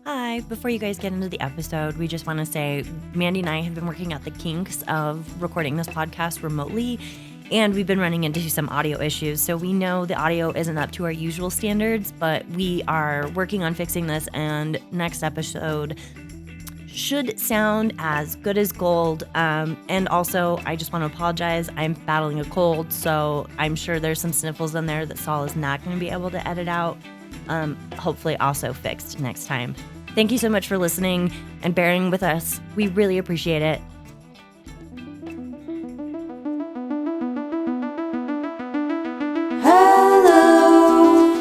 Hi, before you guys get into the episode, we just want to say Mandy and I have been working out the kinks of recording this podcast remotely, and we've been running into some audio issues. So we know the audio isn't up to our usual standards, but we are working on fixing this, and next episode should sound as good as gold. And also, I just want to apologize. I'm battling a cold, so I'm sure there's some sniffles in there that Saul is not going to be able to edit out. Hopefully also fixed next time. Thank you so much for listening and bearing with us. We really appreciate it. Hello,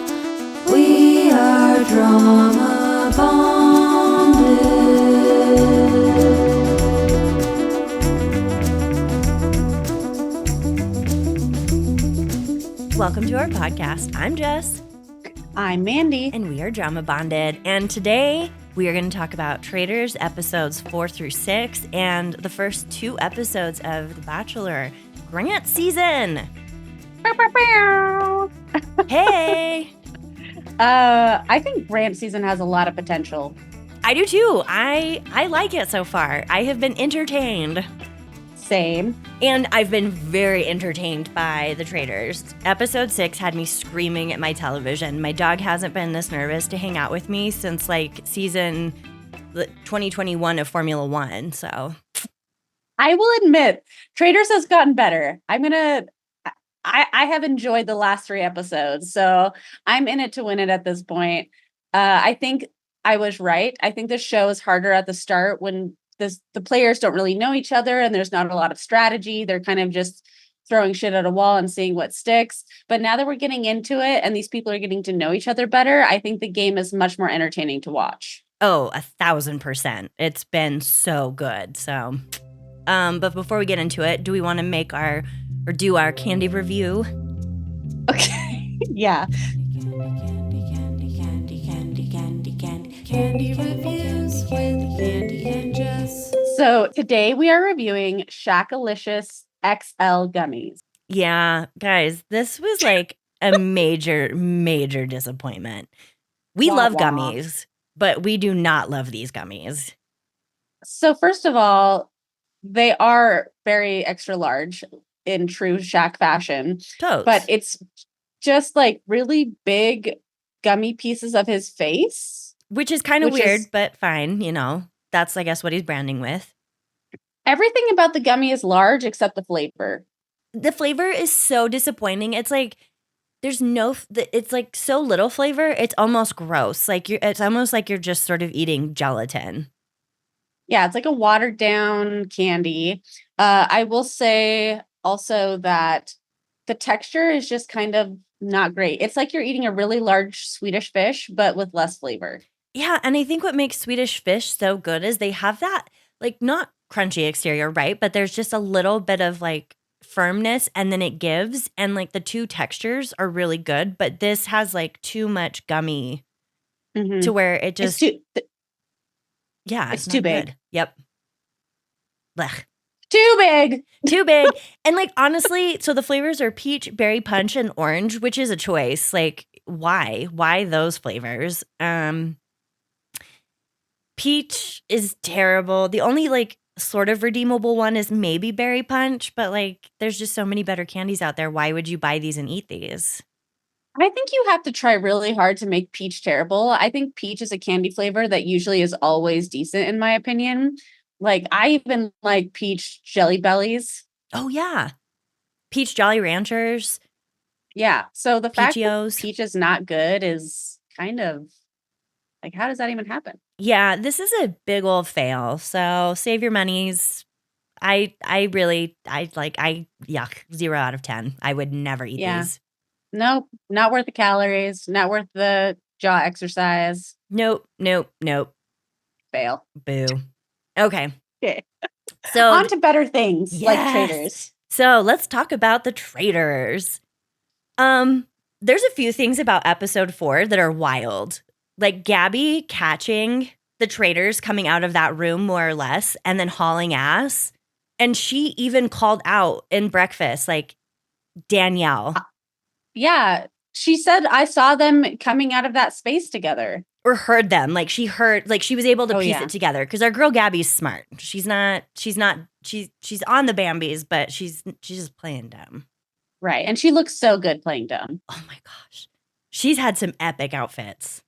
we are drama bonded. Welcome to our podcast. I'm Jess. I'm Mandy. And we are drama bonded. And today we are going to talk about Traitors episodes 4 through 6 and the first 2 episodes of The Bachelor Grant season. Hey! I think Grant season has a lot of potential. I do too. I like it so far. I have been entertained. Same. And I've been very entertained by the Traitors. Episode 6 had me screaming at my television. My dog hasn't been this nervous to hang out with me since like season 2021 of Formula One. So I will admit, Traitors has gotten better. I have enjoyed the last 3 episodes, so I'm in it to win it at this point. I think I was right. I think the show is harder at the start when the players don't really know each other and there's not a lot of strategy. They're kind of just throwing shit at a wall and seeing what sticks. But now that we're getting into it and these people are getting to know each other better, I think the game is much more entertaining to watch. Oh, 1,000%. It's been so good. So, but before we get into it, do we want to do our candy review? Okay. Yeah. Candy reviews with Mandy and Jess. So today we are reviewing Shackalicious XL gummies. Yeah, guys, this was like a major disappointment. We Wah, love wah. gummies, but we do not love these gummies. So first of all, they are very extra large in true Shaq fashion, Totes. but it's just like really big gummy pieces of his face. Which is kind of weird, is- but fine, That's, I guess, what he's branding with. Everything about the gummy is large except the flavor. The flavor is so disappointing. It's like it's like so little flavor. It's almost gross. It's almost like you're just sort of eating gelatin. Yeah, it's like a watered down candy. I will say also that the texture is just kind of not great. It's like you're eating a really large Swedish fish, but with less flavor. Yeah, and I think what makes Swedish fish so good is they have that, like, not crunchy exterior, right? But there's just a little bit of, like, firmness, and then it gives, and, like, the 2 textures are really good, but this has, like, too much gummy to where it just... It's too big. Good. Yep. Blech. Too big. Too big. And, like, honestly, so the flavors are peach, berry punch, and orange, which is a choice. Like, why? Why those flavors? Peach is terrible. The only, like, sort of redeemable one is maybe berry punch, but, like, there's just so many better candies out there. Why would you buy these and eat these? I think you have to try really hard to make peach terrible. I think peach is a candy flavor that usually is always decent, in my opinion. Like, I even like peach Jelly Bellies. Oh, yeah. Peach Jolly Ranchers. Yeah. So the fact Peachios. that peach is not good is kind of like, how does that even happen? Yeah, this is a big old fail. So save your monies. Yuck, 0 out of 10. I would never eat these. Nope. Not worth the calories. Not worth the jaw exercise. Nope. Fail. Boo. Okay. Okay. So on to better things like Traitors. So let's talk about the Traitors. There's a few things about episode 4 that are wild. Like Gabby catching the Traitors coming out of that room more or less and then hauling ass. And she even called out in breakfast, like, Danielle. Yeah. She said, I saw them coming out of that space together. Or heard them. Like she was able to piece yeah. it together. Because our girl Gabby's smart. She's on the Bambies, but she's just playing dumb. Right. And she looks so good playing dumb. Oh my gosh. She's had some epic outfits.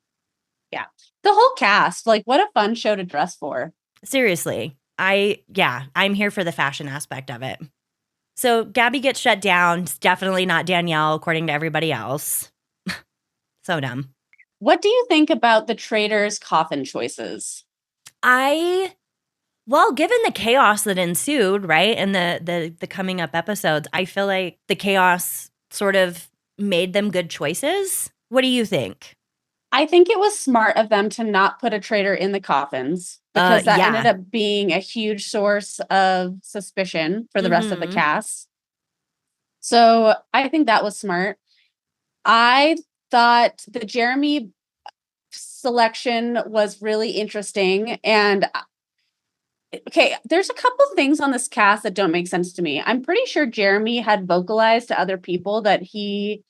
Yeah. The whole cast, like what a fun show to dress for. Seriously. I'm here for the fashion aspect of it. So Gabby gets shut down. It's definitely not Danielle, according to everybody else. So dumb. What do you think about the Traitors' coffin choices? Given the chaos that ensued, right, and the coming up episodes, I feel like the chaos sort of made them good choices. What do you think? I think it was smart of them to not put a traitor in the coffins because that ended up being a huge source of suspicion for the rest of the cast. So I think that was smart. I thought the Jeremy selection was really interesting. And okay, there's a couple things on this cast that don't make sense to me. I'm pretty sure Jeremy had vocalized to other people that he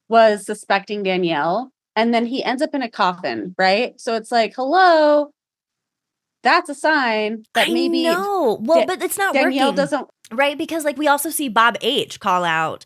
was suspecting Danielle, and then he ends up in a coffin, right? So it's like, hello, that's a sign that maybe but it's not Danielle working. Doesn't right, because like we also see Bob H call out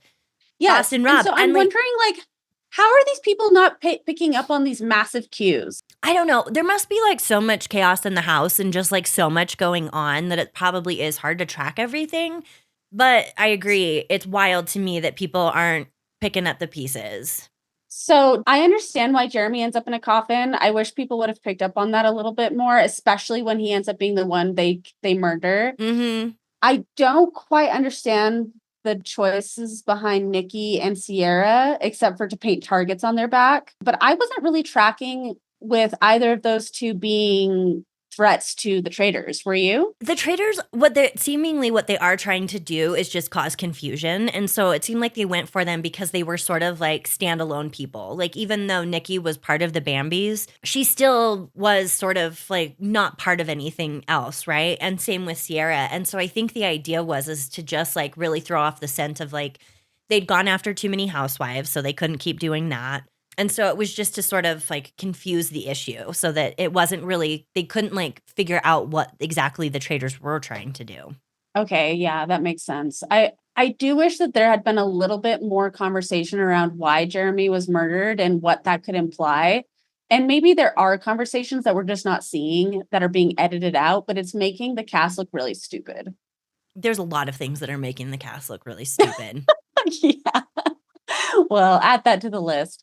Boston Rob. And so I'm wondering, like, how are these people not picking up on these massive cues? I don't know. There must be like so much chaos in the house and just like so much going on that it probably is hard to track everything. But I agree. It's wild to me that people aren't picking up the pieces. So I understand why Jeremy ends up in a coffin. I wish people would have picked up on that a little bit more, especially when he ends up being the one they murder. Mm-hmm. I don't quite understand the choices behind Nikki and Sierra, except for to paint targets on their back. But I wasn't really tracking with either of those two being threats to the Traitors. Were you? The Traitors, what they are trying to do is just cause confusion. And so it seemed like they went for them because they were sort of like standalone people. Like even though Nikki was part of the Bambies, she still was sort of like not part of anything else, right? And same with Sierra. And so I think the idea is to just like really throw off the scent of like they'd gone after too many housewives, so they couldn't keep doing that. And so it was just to sort of like confuse the issue so that it wasn't really, they couldn't like figure out what exactly the Traitors were trying to do. Okay, yeah, that makes sense. I do wish that there had been a little bit more conversation around why Jeremy was murdered and what that could imply. And maybe there are conversations that we're just not seeing that are being edited out, but it's making the cast look really stupid. There's a lot of things that are making the cast look really stupid. Yeah. Well, add that to the list.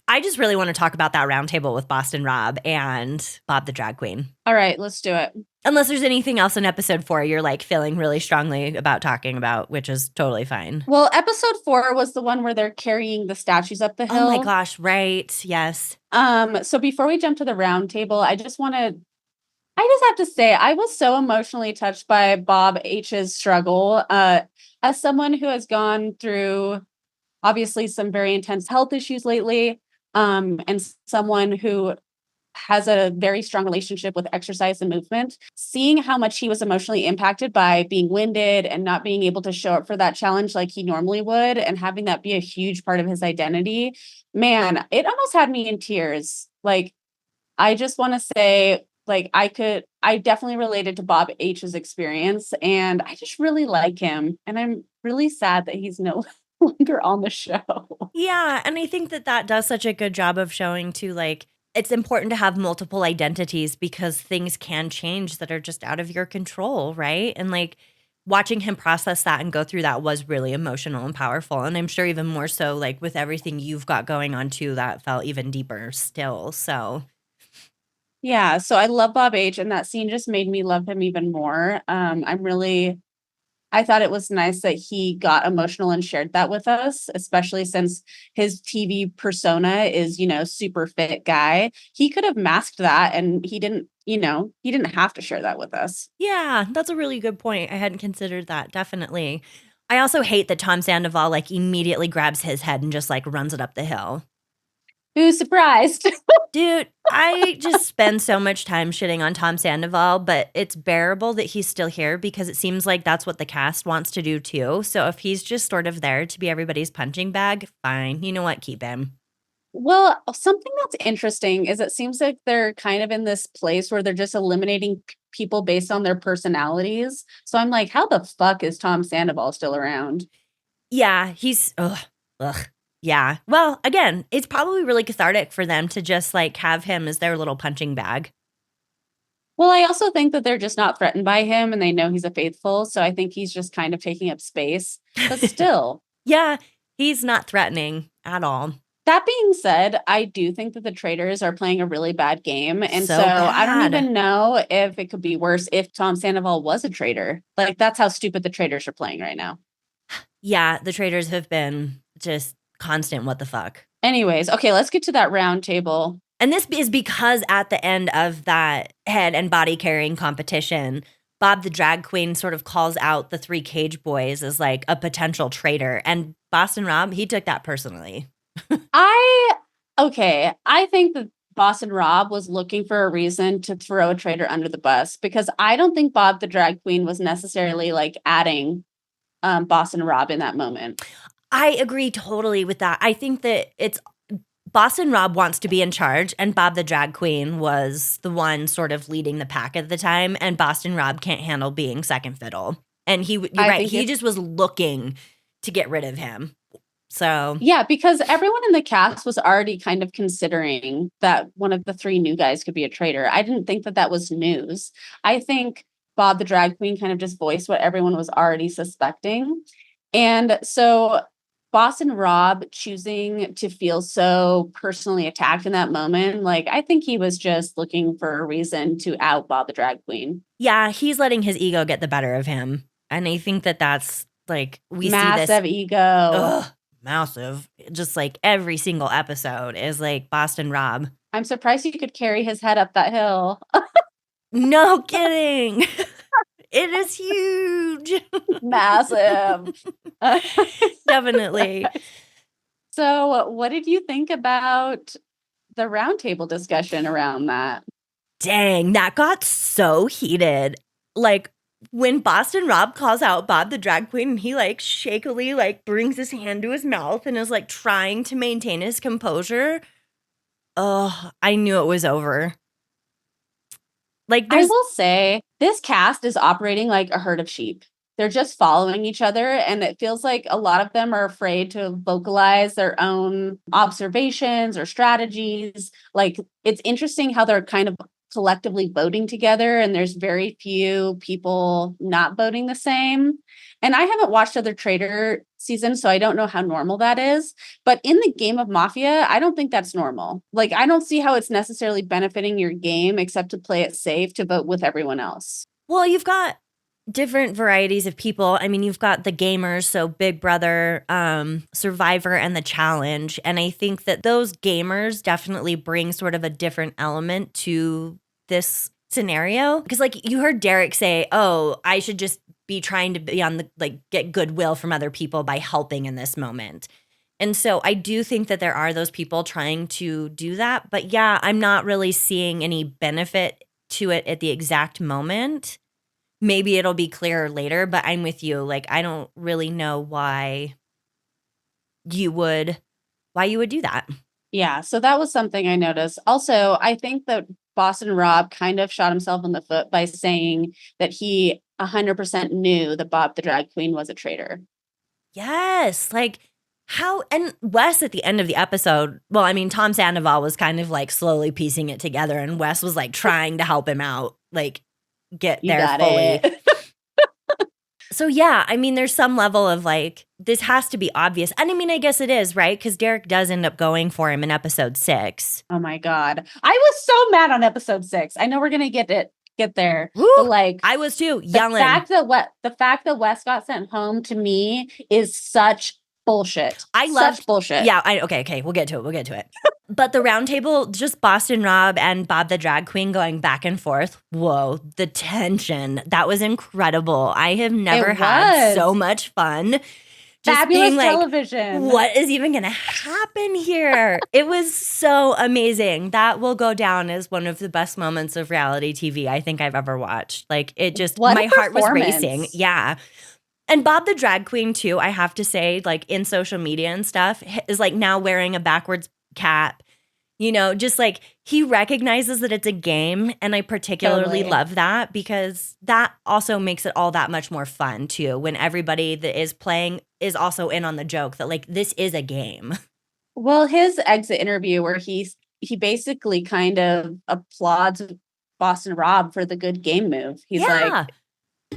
I just really want to talk about that roundtable with Boston Rob and Bob the drag queen. All right, let's do it. Unless there's anything else in episode 4 you're like feeling really strongly about talking about, which is totally fine. Well, episode 4 was the one where they're carrying the statues up the hill. Oh my gosh, right. Yes. So before we jump to the roundtable, I just have to say, I was so emotionally touched by Bob H's struggle. As someone who has gone through obviously some very intense health issues lately, and someone who has a very strong relationship with exercise and movement, seeing how much he was emotionally impacted by being winded and not being able to show up for that challenge like he normally would, and having that be a huge part of his identity, man, it almost had me in tears. Like, I just want to say, like, I definitely related to Bob H's experience, and I just really like him. And I'm really sad that he's no longer on the show. Yeah, and I think that does such a good job of showing too, like, it's important to have multiple identities because things can change that are just out of your control, right? And like watching him process that and go through that was really emotional and powerful. And I'm sure even more so, like with everything you've got going on too, that felt even deeper still. So yeah, so I love Bob H, and that scene just made me love him even more. I thought it was nice that he got emotional and shared that with us, especially since his TV persona is, super fit guy. He could have masked that, and he didn't have to share that with us. Yeah, that's a really good point. I hadn't considered that. Definitely. I also hate that Tom Sandoval like immediately grabs his head and just like runs it up the hill. Who's surprised? Dude, I just spend so much time shitting on Tom Sandoval, but it's bearable that he's still here because it seems like that's what the cast wants to do too. So if he's just sort of there to be everybody's punching bag, fine. You know what? Keep him. Well, something that's interesting is it seems like they're kind of in this place where they're just eliminating people based on their personalities. So I'm like, how the fuck is Tom Sandoval still around? Yeah, he's ugh. Yeah. Well, again, it's probably really cathartic for them to just like have him as their little punching bag. Well, I also think that they're just not threatened by him and they know he's a faithful. So I think he's just kind of taking up space. But still, Yeah, he's not threatening at all. that being said, I do think that the Traitors are playing a really bad game. And So so I don't bad. even know if it could be worse if Tom Sandoval was a traitor. Like, that's how stupid the Traitors are playing right now. Yeah, the Traitors have been just constant what the fuck. Anyways, okay, let's get to that round table. And this is because at the end of that head and body carrying competition, Bob the drag queen sort of calls out the three cage boys as like a potential traitor. And Boston Rob, he took that personally. I think that Boston Rob was looking for a reason to throw a traitor under the bus because I don't think Bob the drag queen was necessarily like adding Boston Rob in that moment. I agree totally with that. I think that it's Boston Rob wants to be in charge, and Bob the drag queen was the one sort of leading the pack at the time, and Boston Rob can't handle being second fiddle. And you're right, he just was looking to get rid of him. So yeah, because everyone in the cast was already kind of considering that one of the three new guys could be a traitor. I didn't think that that was news. I think Bob the drag queen kind of just voiced what everyone was already suspecting. And so Boston Rob choosing to feel so personally attacked in that moment, like I think he was just looking for a reason to out Bob the drag queen. yeah, he's letting his ego get the better of him. And I think that that's like, we Massive see this ego. massive, just like every single episode is like Boston Rob. I'm surprised he could carry his head up that hill. No kidding. It is huge. Massive. Definitely. So, what did you think about the roundtable discussion around that? Dang, that got so heated. Like when Boston Rob calls out Bob the drag queen, and he like shakily like brings his hand to his mouth and is like trying to maintain his composure. Oh, I knew it was over. Like I will say, this cast is operating like a herd of sheep. They're just following each other, and it feels like a lot of them are afraid to vocalize their own observations or strategies. Like, it's interesting how they're kind of collectively voting together, and there's very few people not voting the same. And I haven't watched other Traitor seasons, so I don't know how normal that is. But in the game of Mafia, I don't think that's normal. Like, I don't see how it's necessarily benefiting your game except to play it safe to vote with everyone else. well, you've got different varieties of people. I mean, you've got the gamers, so Big Brother, Survivor, and The Challenge. And I think that those gamers definitely bring sort of a different element to this scenario. Because like you heard Derek say, oh, I should just be trying to be on the like get goodwill from other people by helping in this moment. And so I do think that there are those people trying to do that. But yeah, I'm not really seeing any benefit to it at the exact moment. Maybe it'll be clearer later, but I'm with you. Like, I don't really know why you would do that. Yeah, so that was something I noticed. Also, I think that Boston Rob kind of shot himself in the foot by saying that he 100% knew that Bob the drag queen was a traitor. Yes, like how and Wes at the end of the episode, well, I mean, Tom Sandoval was kind of like slowly piecing it together and Wes was like trying to help him out, like get You there got fully. it. So yeah, I mean, there's some level of like, this has to be obvious. And I mean, I guess it is, right? Because Derek does end up going for him in episode 6. Oh my God. I was so mad on episode 6. I know we're gonna get there. Woo! But like I was too, yelling. The fact that Wes got sent home to me is such bullshit. I love such bullshit. Yeah, okay, we'll get to it. But the round table, just Boston Rob and Bob the drag queen going back and forth. Whoa, the tension. That was incredible. I have never had so much fun. Just Fabulous being like, television. what is even going to happen here? It was so amazing. That will go down as one of the best moments of reality TV I think I've ever watched. Like it just, my heart was racing. Yeah. And Bob the drag queen too, I have to say, like in social media and stuff, is like now wearing a backwards cap. You know, just like he recognizes that it's a game. And I particularly Totally. love that because that also makes it all that much more fun too. When everybody that is playing is also in on the joke that like this is a game. Well, his exit interview where he basically kind of applauds Boston Rob for the good game move. He's like, Yeah.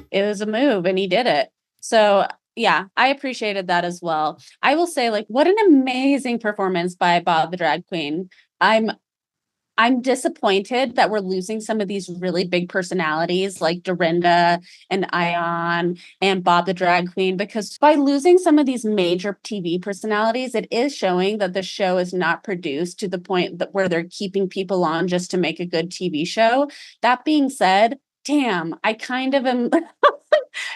it was a move and he did it. So yeah, I appreciated that as well. I will say, like, what an amazing performance by Bob the drag queen. I'm disappointed that we're losing some of these really big personalities like Dorinda and Ion and Bob the drag queen, because by losing some of these major TV personalities, it is showing that the show is not produced to the point that where they're keeping people on just to make a good TV show. That being said, damn, I kind of am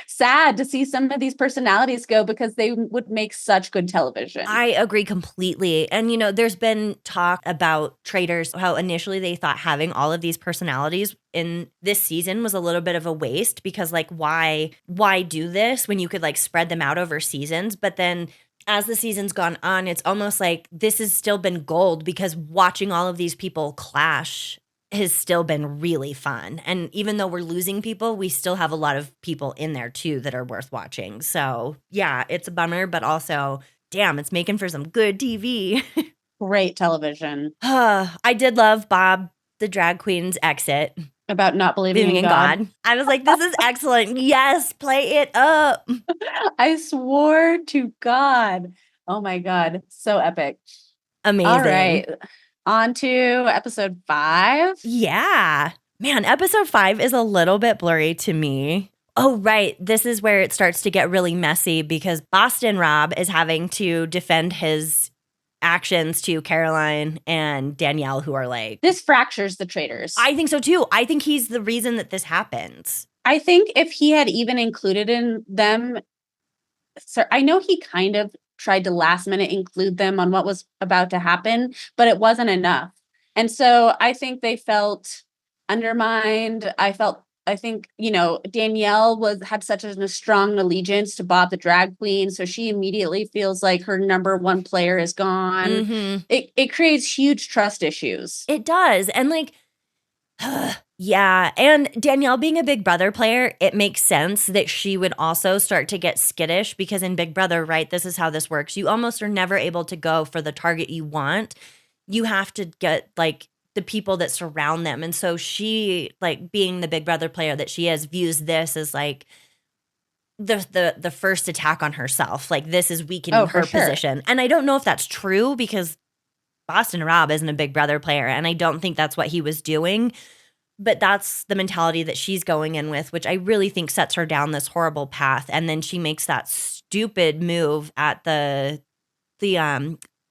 sad to see some of these personalities go because they would make such good television. I agree completely. And, you know, there's been talk about Traitors, how initially they thought having all of these personalities in this season was a little bit of a waste because, like, why do this when you could, like, spread them out over seasons? But then as the season's gone on, it's almost like this has still been gold because watching all of these people clash has still been really fun. And even though we're losing people, we still have a lot of people in there too that are worth watching. So yeah, it's a bummer, but also, damn, it's making for some good TV. Great television. I did love Bob, the drag queen's exit. About not believing in God. I was like, this is excellent. Yes, play it up. I swore to God. Oh my God. So epic. Amazing. All right. On to episode 5. Yeah. Man, episode 5 is a little bit blurry to me. Oh, right. This is where it starts to get really messy because Boston Rob is having to defend his actions to Caroline and Danielle, who are like... This fractures the Traitors. I think so too. I think he's the reason that this happens. I think if he had even included in them, so I know he kind of tried to last minute include them on what was about to happen, but it wasn't enough. And so I think they felt undermined. I think, you know, Danielle had such a strong allegiance to Bob the drag queen. So she immediately feels like her number one player is gone. Mm-hmm. It creates huge trust issues. It does. And like, yeah. And Danielle being a Big Brother player, it makes sense that she would also start to get skittish because in Big Brother, right, this is how this works. You almost are never able to go for the target you want. You have to get like the people that surround them. And so she, like being the Big Brother player that she is, views this as like the first attack on herself. Like this is weakening her position. And I don't know if that's true because Boston Rob isn't a Big Brother player, and I don't think that's what he was doing. But that's the mentality that she's going in with, which I really think sets her down this horrible path. And then she makes that stupid move at the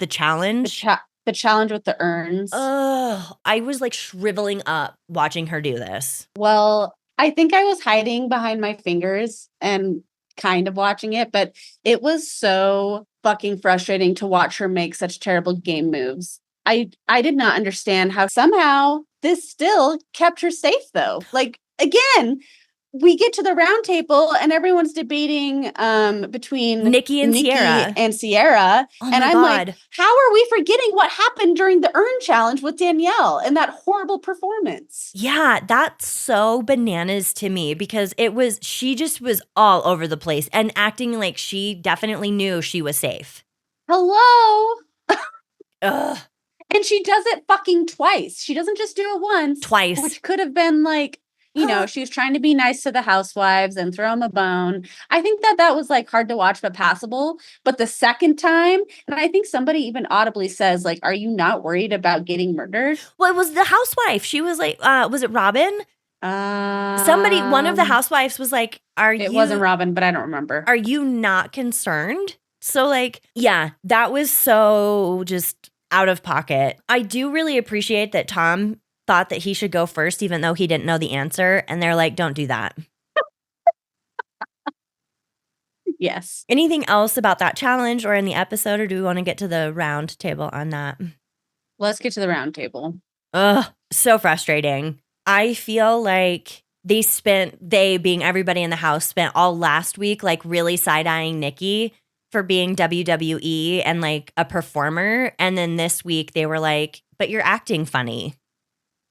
challenge. The challenge with the urns. Oh, I was like shriveling up watching her do this. Well, I think I was hiding behind my fingers and kind of watching it, but it was so fucking frustrating to watch her make such terrible game moves. I did not understand how somehow this still kept her safe though. Like again, we get to the round table and everyone's debating between Nikki and Sierra. Oh and I'm God. like, how are we forgetting what happened during the urn challenge with Danielle and that horrible performance? Yeah, that's so bananas to me because she just was all over the place and acting like she definitely knew she was safe. Hello? Ugh. And she does it fucking twice. She doesn't just do it once. Twice. Which could have been like, you know, she was trying to be nice to the housewives and throw them a bone. I think that was like hard to watch but passable. But the second time, and I think somebody even audibly says like, are you not worried about getting murdered? Well, it was the housewife. She was like, was it Robin? One of the housewives was like, It wasn't Robin, but I don't remember. Are you not concerned? So like, yeah, that was so just out of pocket. I do really appreciate that Tom thought that he should go first, even though he didn't know the answer. And they're like, don't do that. Yes. Anything else about that challenge or in the episode, or do we want to get to the round table on that? Let's get to the round table. Ugh, so frustrating. I feel like they being everybody in the house, spent all last week like really side-eyeing Nikki. for being WWE and like a performer. And then this week they were like, but you're acting funny.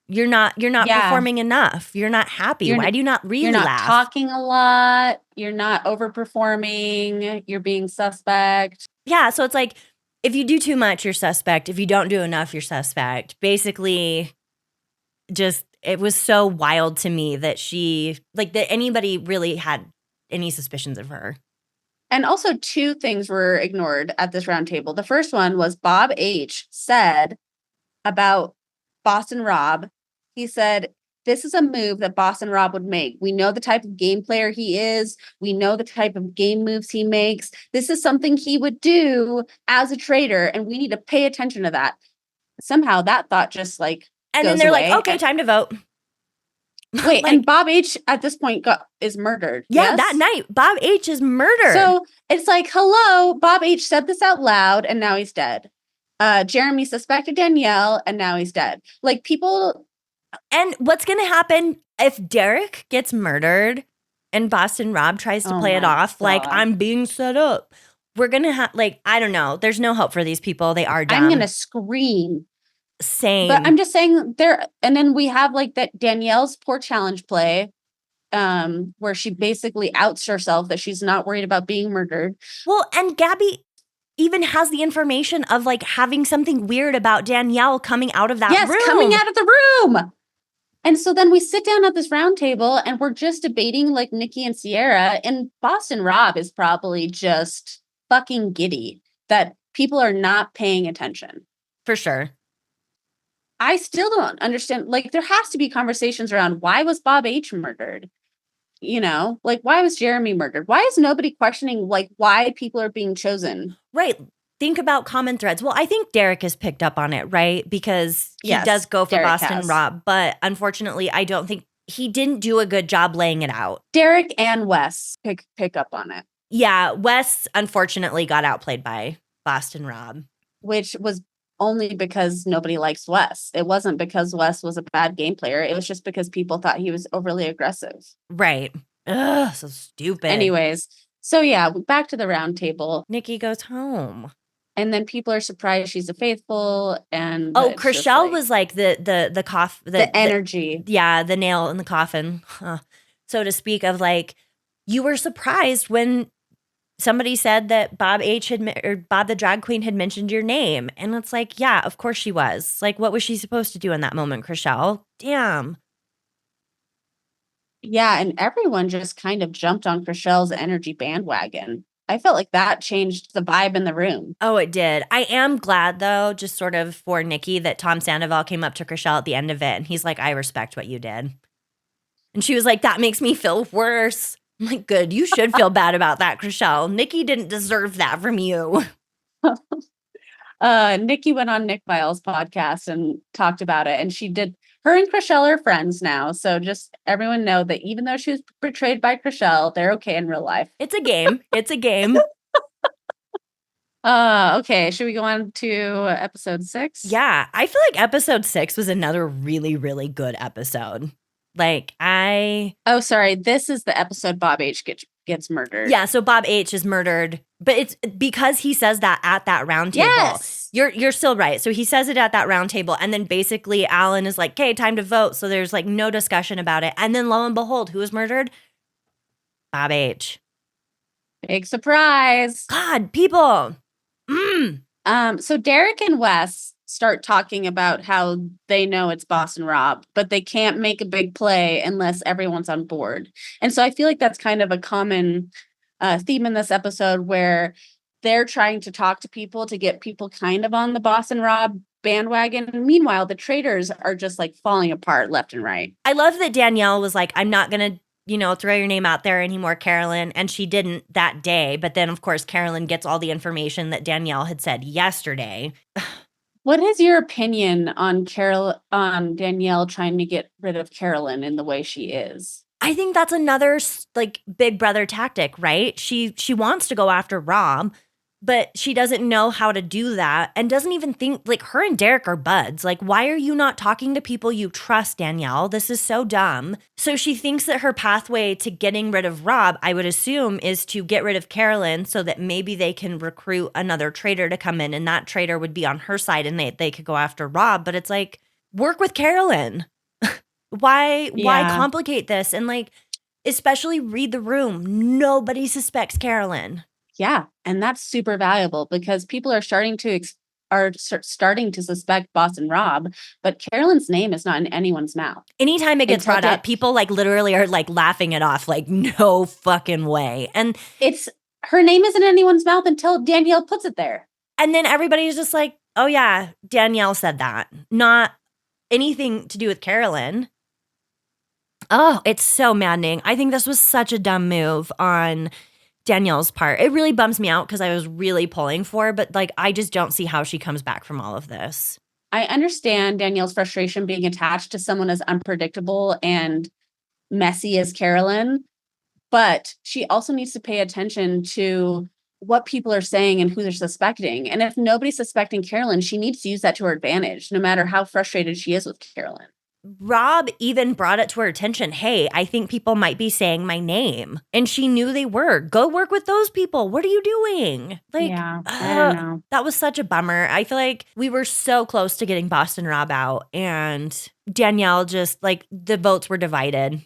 You're not Yeah. performing enough. You're not happy. Why do you not really You're not laugh? talking a lot. You're not overperforming. You're being suspect. Yeah. So it's like, if you do too much, you're suspect. If you don't do enough, you're suspect. Basically, just it was so wild to me that that anybody really had any suspicions of her. And also 2 things were ignored at this roundtable. The first one was Bob H. said about Boston Rob. He said, this is a move that Boston Rob would make. We know the type of game player he is. We know the type of game moves he makes. This is something he would do as a traitor, and we need to pay attention to that. Somehow that thought just like And goes then they're away. like, okay, time to vote. Wait, and Bob H at this point is murdered. Yeah, yes? that night, Bob H is murdered. So it's like, hello, Bob H said this out loud, and now he's dead. Jeremy suspected Danielle, and now he's dead. Like, people. And what's going to happen if Derek gets murdered and Boston Rob tries to play it off like I'm being set up? We're going to have, like, I don't know. There's no hope for these people. They are dumb. I'm going to scream. Same. But I'm just saying there. And then we have like that Danielle's poor challenge play, where she basically outs herself that she's not worried about being murdered. Well, and Gabby even has the information of like having something weird about Danielle coming out of that room. Yes, coming out of the room. And so then we sit down at this round table and we're just debating like Nikki and Sierra, and Boston Rob is probably just fucking giddy that people are not paying attention. For sure. I still don't understand. Like, there has to be conversations around why was Bob H murdered? You know, like, why was Jeremy murdered? Why is nobody questioning like why people are being chosen? Right. Think about common threads. Well, I think Derek has picked up on it, right? Because he does go for Derek Boston Rob, but unfortunately, I don't think he didn't do a good job laying it out. Derek and Wes pick up on it. Yeah, Wes unfortunately got outplayed by Boston Rob. Which was only because nobody likes Wes. It wasn't because Wes was a bad game player. It was just because people thought he was overly aggressive. Right. Ugh, so stupid. Anyways, so yeah, back to the round table. Nikki goes home. And then people are surprised she's a faithful. And Chriselle was like the energy. The nail in the coffin, so to speak, of like, you were surprised when somebody said that Bob H or Bob the drag queen had mentioned your name. And it's like, yeah, of course she was. Like, what was she supposed to do in that moment, Chriselle? Damn. Yeah, and everyone just kind of jumped on Chriselle's energy bandwagon. I felt like that changed the vibe in the room. Oh, it did. I am glad, though, just sort of for Nikki, that Tom Sandoval came up to Chriselle at the end of it. And he's like, I respect what you did. And she was like, that makes me feel worse. I'm like, good. You should feel bad about that, Chriselle. Nikki didn't deserve that from you. Nikki went on Nick Viall's podcast and talked about it. And her and Chriselle are friends now. So just everyone know that even though she was betrayed by Chriselle, they're okay in real life. It's a game. It's a game. Okay. Should we go on to episode 6? Yeah. I feel like episode 6 was another really, really good episode. Oh, sorry. This is the episode Bob H gets murdered. Yeah, so Bob H is murdered, but it's because he says that at that round table. Yes. You're still right. So he says it at that round table, and then basically Alan is like, "Okay, time to vote." So there's like no discussion about it. And then lo and behold, who was murdered? Bob H. Big surprise. God, people. So Derek and Wes start talking about how they know it's Boston Rob, but they can't make a big play unless everyone's on board. And so I feel like that's kind of a common theme in this episode, where they're trying to talk to people to get people kind of on the Boston Rob bandwagon. And meanwhile, the traitors are just like falling apart left and right. I love that Danielle was like, I'm not going to, throw your name out there anymore, Carolyn. And she didn't that day. But then, of course, Carolyn gets all the information that Danielle had said yesterday. What is your opinion on Danielle trying to get rid of Carolyn in the way she is? I think that's another like big brother tactic, right? She wants to go after Rob, but she doesn't know how to do that and doesn't even think, like, her and Derek are buds. Like, why are you not talking to people you trust, Danielle? This is so dumb. So she thinks that her pathway to getting rid of Rob, I would assume, is to get rid of Carolyn so that maybe they can recruit another traitor to come in, and that traitor would be on her side and they could go after Rob. But it's like, work with Carolyn. Why complicate this? And like, especially read the room. Nobody suspects Carolyn. Yeah, and that's super valuable because people are starting to starting to suspect Boston Rob, but Carolyn's name is not in anyone's mouth. Anytime it gets brought up, people like literally are like laughing it off, like, no fucking way. And it's her name isn't in anyone's mouth until Danielle puts it there. And then everybody's just like, oh yeah, Danielle said that. Not anything to do with Carolyn. Oh, it's so maddening. I think this was such a dumb move on Danielle's part. It really bums me out because I was really pulling for her, but like, I just don't see how she comes back from all of this. I understand Danielle's frustration being attached to someone as unpredictable and messy as Carolyn, but she also needs to pay attention to what people are saying and who they're suspecting. And if nobody's suspecting Carolyn, she needs to use that to her advantage, no matter how frustrated she is with Carolyn. Rob even brought it to her attention. Hey, I think people might be saying my name. And she knew they were. Go work with those people. What are you doing? Like, yeah, I don't know. That was such a bummer. I feel like we were so close to getting Boston Rob out. And Danielle just, like, the votes were divided.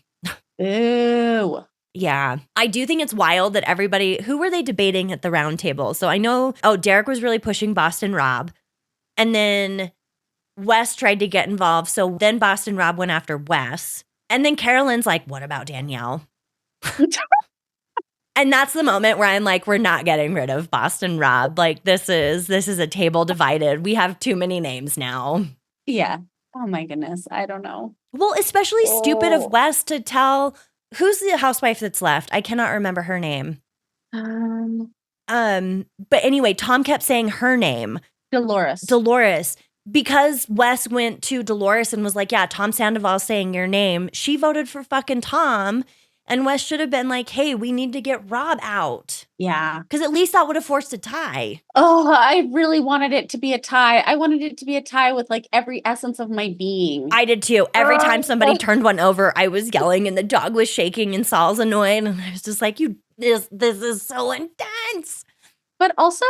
Ew. Yeah. I do think it's wild that everybody, who were they debating at the round table? So I know, Derek was really pushing Boston Rob. And then Wes tried to get involved. So then Boston Rob went after Wes. And then Carolyn's like, what about Danielle? And that's the moment where I'm like, we're not getting rid of Boston Rob. Like, this is a table divided. We have too many names now. Yeah. Oh my goodness. I don't know. Well, especially stupid of Wes to tell, who's the housewife that's left? I cannot remember her name. But anyway, Tom kept saying her name. Dolores. Because Wes went to Dolores and was like, yeah, Tom Sandoval's saying your name. She voted for fucking Tom. And Wes should have been like, hey, we need to get Rob out. Yeah. Because at least that would have forced a tie. Oh, I really wanted it to be a tie. I wanted it to be a tie with like every essence of my being. I did too. Every time somebody turned one over, I was yelling and the dog was shaking and Saul's annoyed. And I was just like, this is so intense. But also,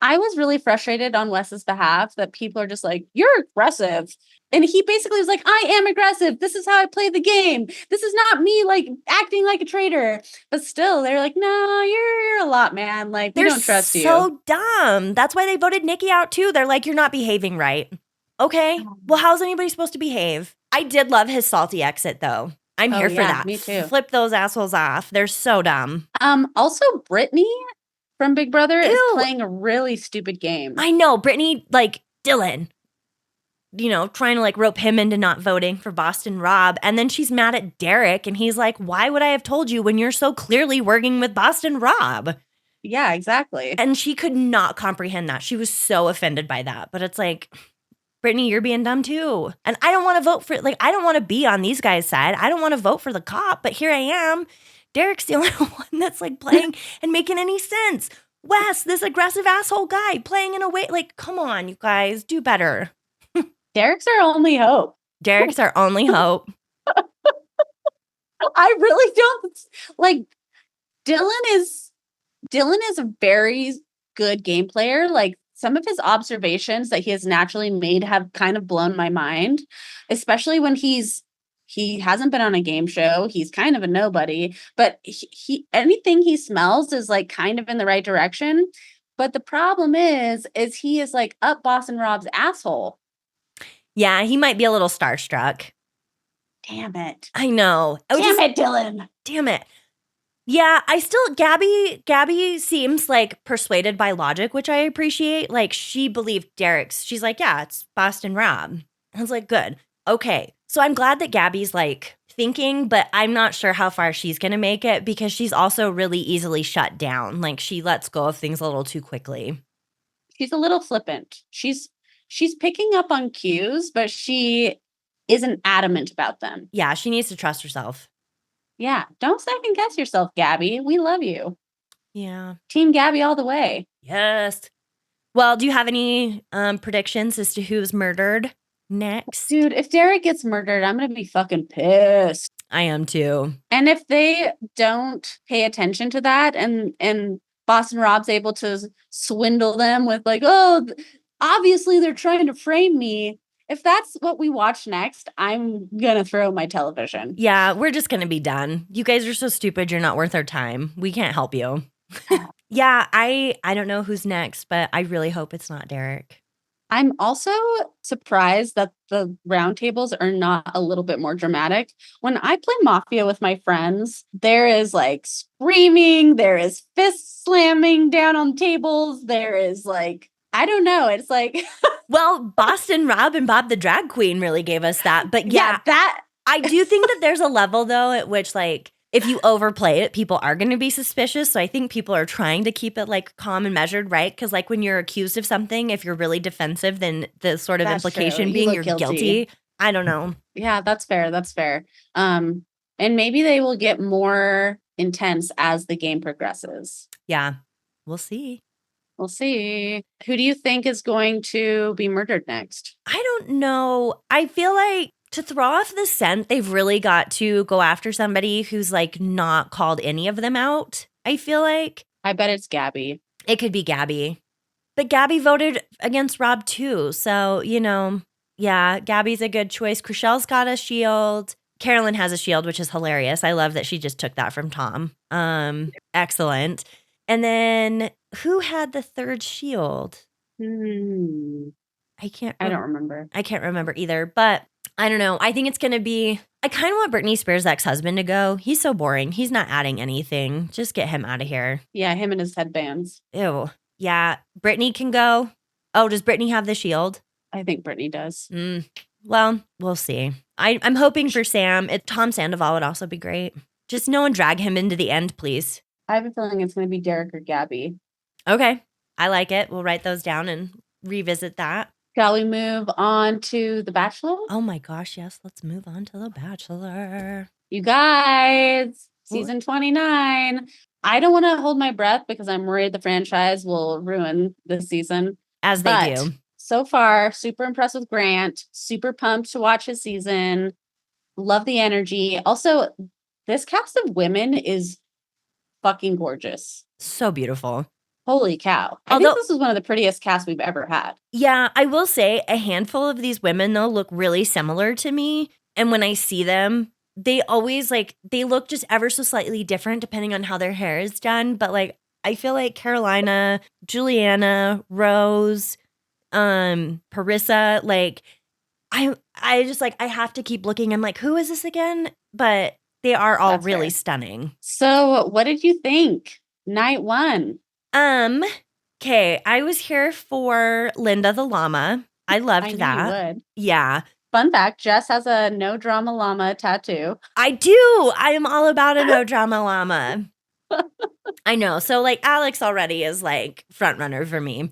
I was really frustrated on Wes's behalf that people are just like, you're aggressive. And he basically was like, I am aggressive. This is how I play the game. This is not me like acting like a traitor. But still, they're like, no, you're a lot, man. Like, we don't trust you. They're so dumb. That's why they voted Nikki out too. They're like, you're not behaving right. Okay. Well, how's anybody supposed to behave? I did love his salty exit though. I'm here for that. Me too. Flip those assholes off. They're so dumb. Also, Brittany from Big Brother is playing a really stupid game. I know. Brittany, like Dylan, trying to like rope him into not voting for Boston Rob. And then she's mad at Derek. And he's like, why would I have told you when you're so clearly working with Boston Rob? Yeah, exactly. And she could not comprehend that. She was so offended by that. But it's like, Brittany, you're being dumb too. And I don't want to vote for, like, I don't want to be on these guys' side. I don't want to vote for the cop, but here I am. Derek's the only one that's like playing and making any sense. Wes, this aggressive asshole guy playing in a way, like, come on, you guys, do better. Derek's our only hope. Derek's our only hope. I really don't like Dylan is a very good game player. Like some of his observations that he has naturally made have kind of blown my mind, especially when he hasn't been on a game show. He's kind of a nobody, but he anything he smells is like kind of in the right direction. But the problem is he is like up Boston Rob's asshole. Yeah, he might be a little starstruck. Damn it. I know. Damn it, Dylan. Damn it. Yeah, Gabby seems like persuaded by logic, which I appreciate. Like she believed she's like, yeah, it's Boston Rob. I was like, good. Okay. So I'm glad that Gabby's like thinking, but I'm not sure how far she's going to make it because she's also really easily shut down. Like she lets go of things a little too quickly. She's a little flippant. She's picking up on cues, but she isn't adamant about them. Yeah, she needs to trust herself. Yeah, don't second guess yourself, Gabby. We love you. Yeah. Team Gabby all the way. Yes. Well, do you have any predictions as to who's murdered next? Dude, if Derek gets murdered, I'm gonna be fucking pissed. I am too. And if they don't pay attention to that and Boston Rob's able to swindle them with like, oh, obviously they're trying to frame me. If that's what we watch next, I'm gonna throw my television. Yeah, we're just going to be done. You guys are so stupid. You're not worth our time. We can't help you. Yeah, I don't know who's next, but I really hope it's not Derek. I'm also surprised that the roundtables are not a little bit more dramatic. When I play Mafia with my friends, there is like screaming, there is fist slamming down on tables, there is like, I don't know. It's like, Well, Boston Rob and Bob the Drag Queen really gave us that. But yeah, that I do think that there's a level, though, at which, like, if you overplay it, people are going to be suspicious. So I think people are trying to keep it, like, calm and measured, right? Because, like, when you're accused of something, if you're really defensive, then the sort of That's implication true. You being look you're guilty. guilty. I don't know. Yeah, that's fair. That's fair. And maybe they will get more intense as the game progresses. Yeah, we'll see. We'll see. Who do you think is going to be murdered next? I don't know. I feel like to throw off the scent, they've really got to go after somebody who's like not called any of them out. I feel like I bet it's Gabby. it could be Gabby. But Gabby voted against Rob too. So, you know, yeah, Gabby's a good choice. Chriselle's got a shield. Carolyn has a shield, which is hilarious. I love that she just took that from Tom. Excellent. And then who had the third shield? I don't remember. I can't remember either, but I don't know. I think it's going to be, I kind of want Britney Spears' ex-husband to go. He's so boring. He's not adding anything. Just get him out of here. Yeah, him and his headbands. Ew. Yeah. Britney can go. Oh, does Britney have the shield? I think Britney does. Well, we'll see. I'm hoping for Sam. Tom Sandoval would also be great. Just no one drag him into the end, please. I have a feeling it's going to be Derek or Gabby. Okay. I like it. We'll write those down and revisit that. Shall we move on to The Bachelor? Oh my gosh, yes. Let's move on to The Bachelor. You guys, season 29. I don't want to hold my breath because I'm worried the franchise will ruin this season. As they do. So far, super impressed with Grant. Super pumped to watch his season. Love the energy. Also, this cast of women is fucking gorgeous. So beautiful. Holy cow. I think this is one of the prettiest casts we've ever had. Yeah, I will say a handful of these women, though, look really similar to me. And when I see them, they always they look just ever so slightly different depending on how their hair is done. But like, I feel like Carolina, Juliana, Rose, Parissa, like, I just I have to keep looking. I'm like, who is this again? But they are all really stunning. So what did you think? Night one. Okay, I was here for Linda the llama. I loved that. You would. Yeah. Fun fact, Jess has a no drama llama tattoo. I do. I am all about a no drama llama. I know. So like Alex already is like front runner for me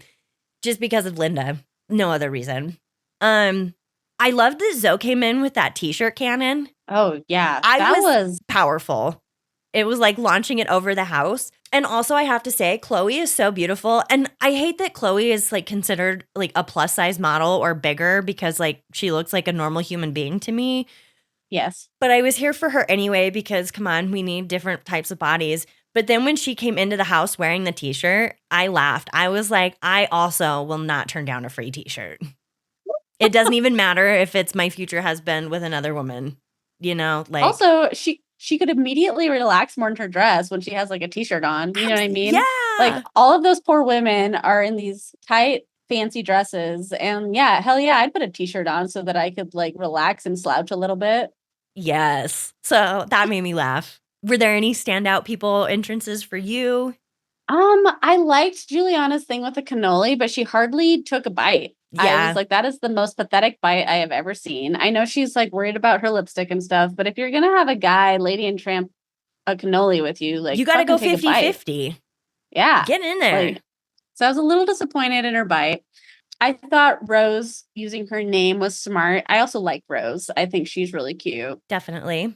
just because of Linda. No other reason. I loved that Zoe came in with that t-shirt cannon. Oh yeah. That was powerful. It was like launching it over the house. And also I have to say, Chloe is so beautiful. And I hate that Chloe is like considered like a plus size model or bigger because like she looks like a normal human being to me. Yes. But I was here for her anyway because come on, we need different types of bodies. But then when she came into the house wearing the t-shirt, I laughed. I was like, I also will not turn down a free t-shirt. It doesn't even matter if it's my future husband with another woman, you know, like. Also, she could immediately relax more in her dress when she has like a t-shirt on. You know what I mean? Yeah. Like all of those poor women are in these tight, fancy dresses. And yeah, hell yeah, I'd put a t-shirt on so that I could like relax and slouch a little bit. Yes. So that made me laugh. Were there any standout people entrances for you? I liked Juliana's thing with the cannoli, but she hardly took a bite. Yeah. I was like, that is the most pathetic bite I have ever seen. I know she's like worried about her lipstick and stuff, but if you're going to have a guy, Lady and Tramp, a cannoli with you, like, you got to go 50-50. Yeah. Get in there. So I was a little disappointed in her bite. I thought Rose using her name was smart. I also like Rose. I think she's really cute. Definitely.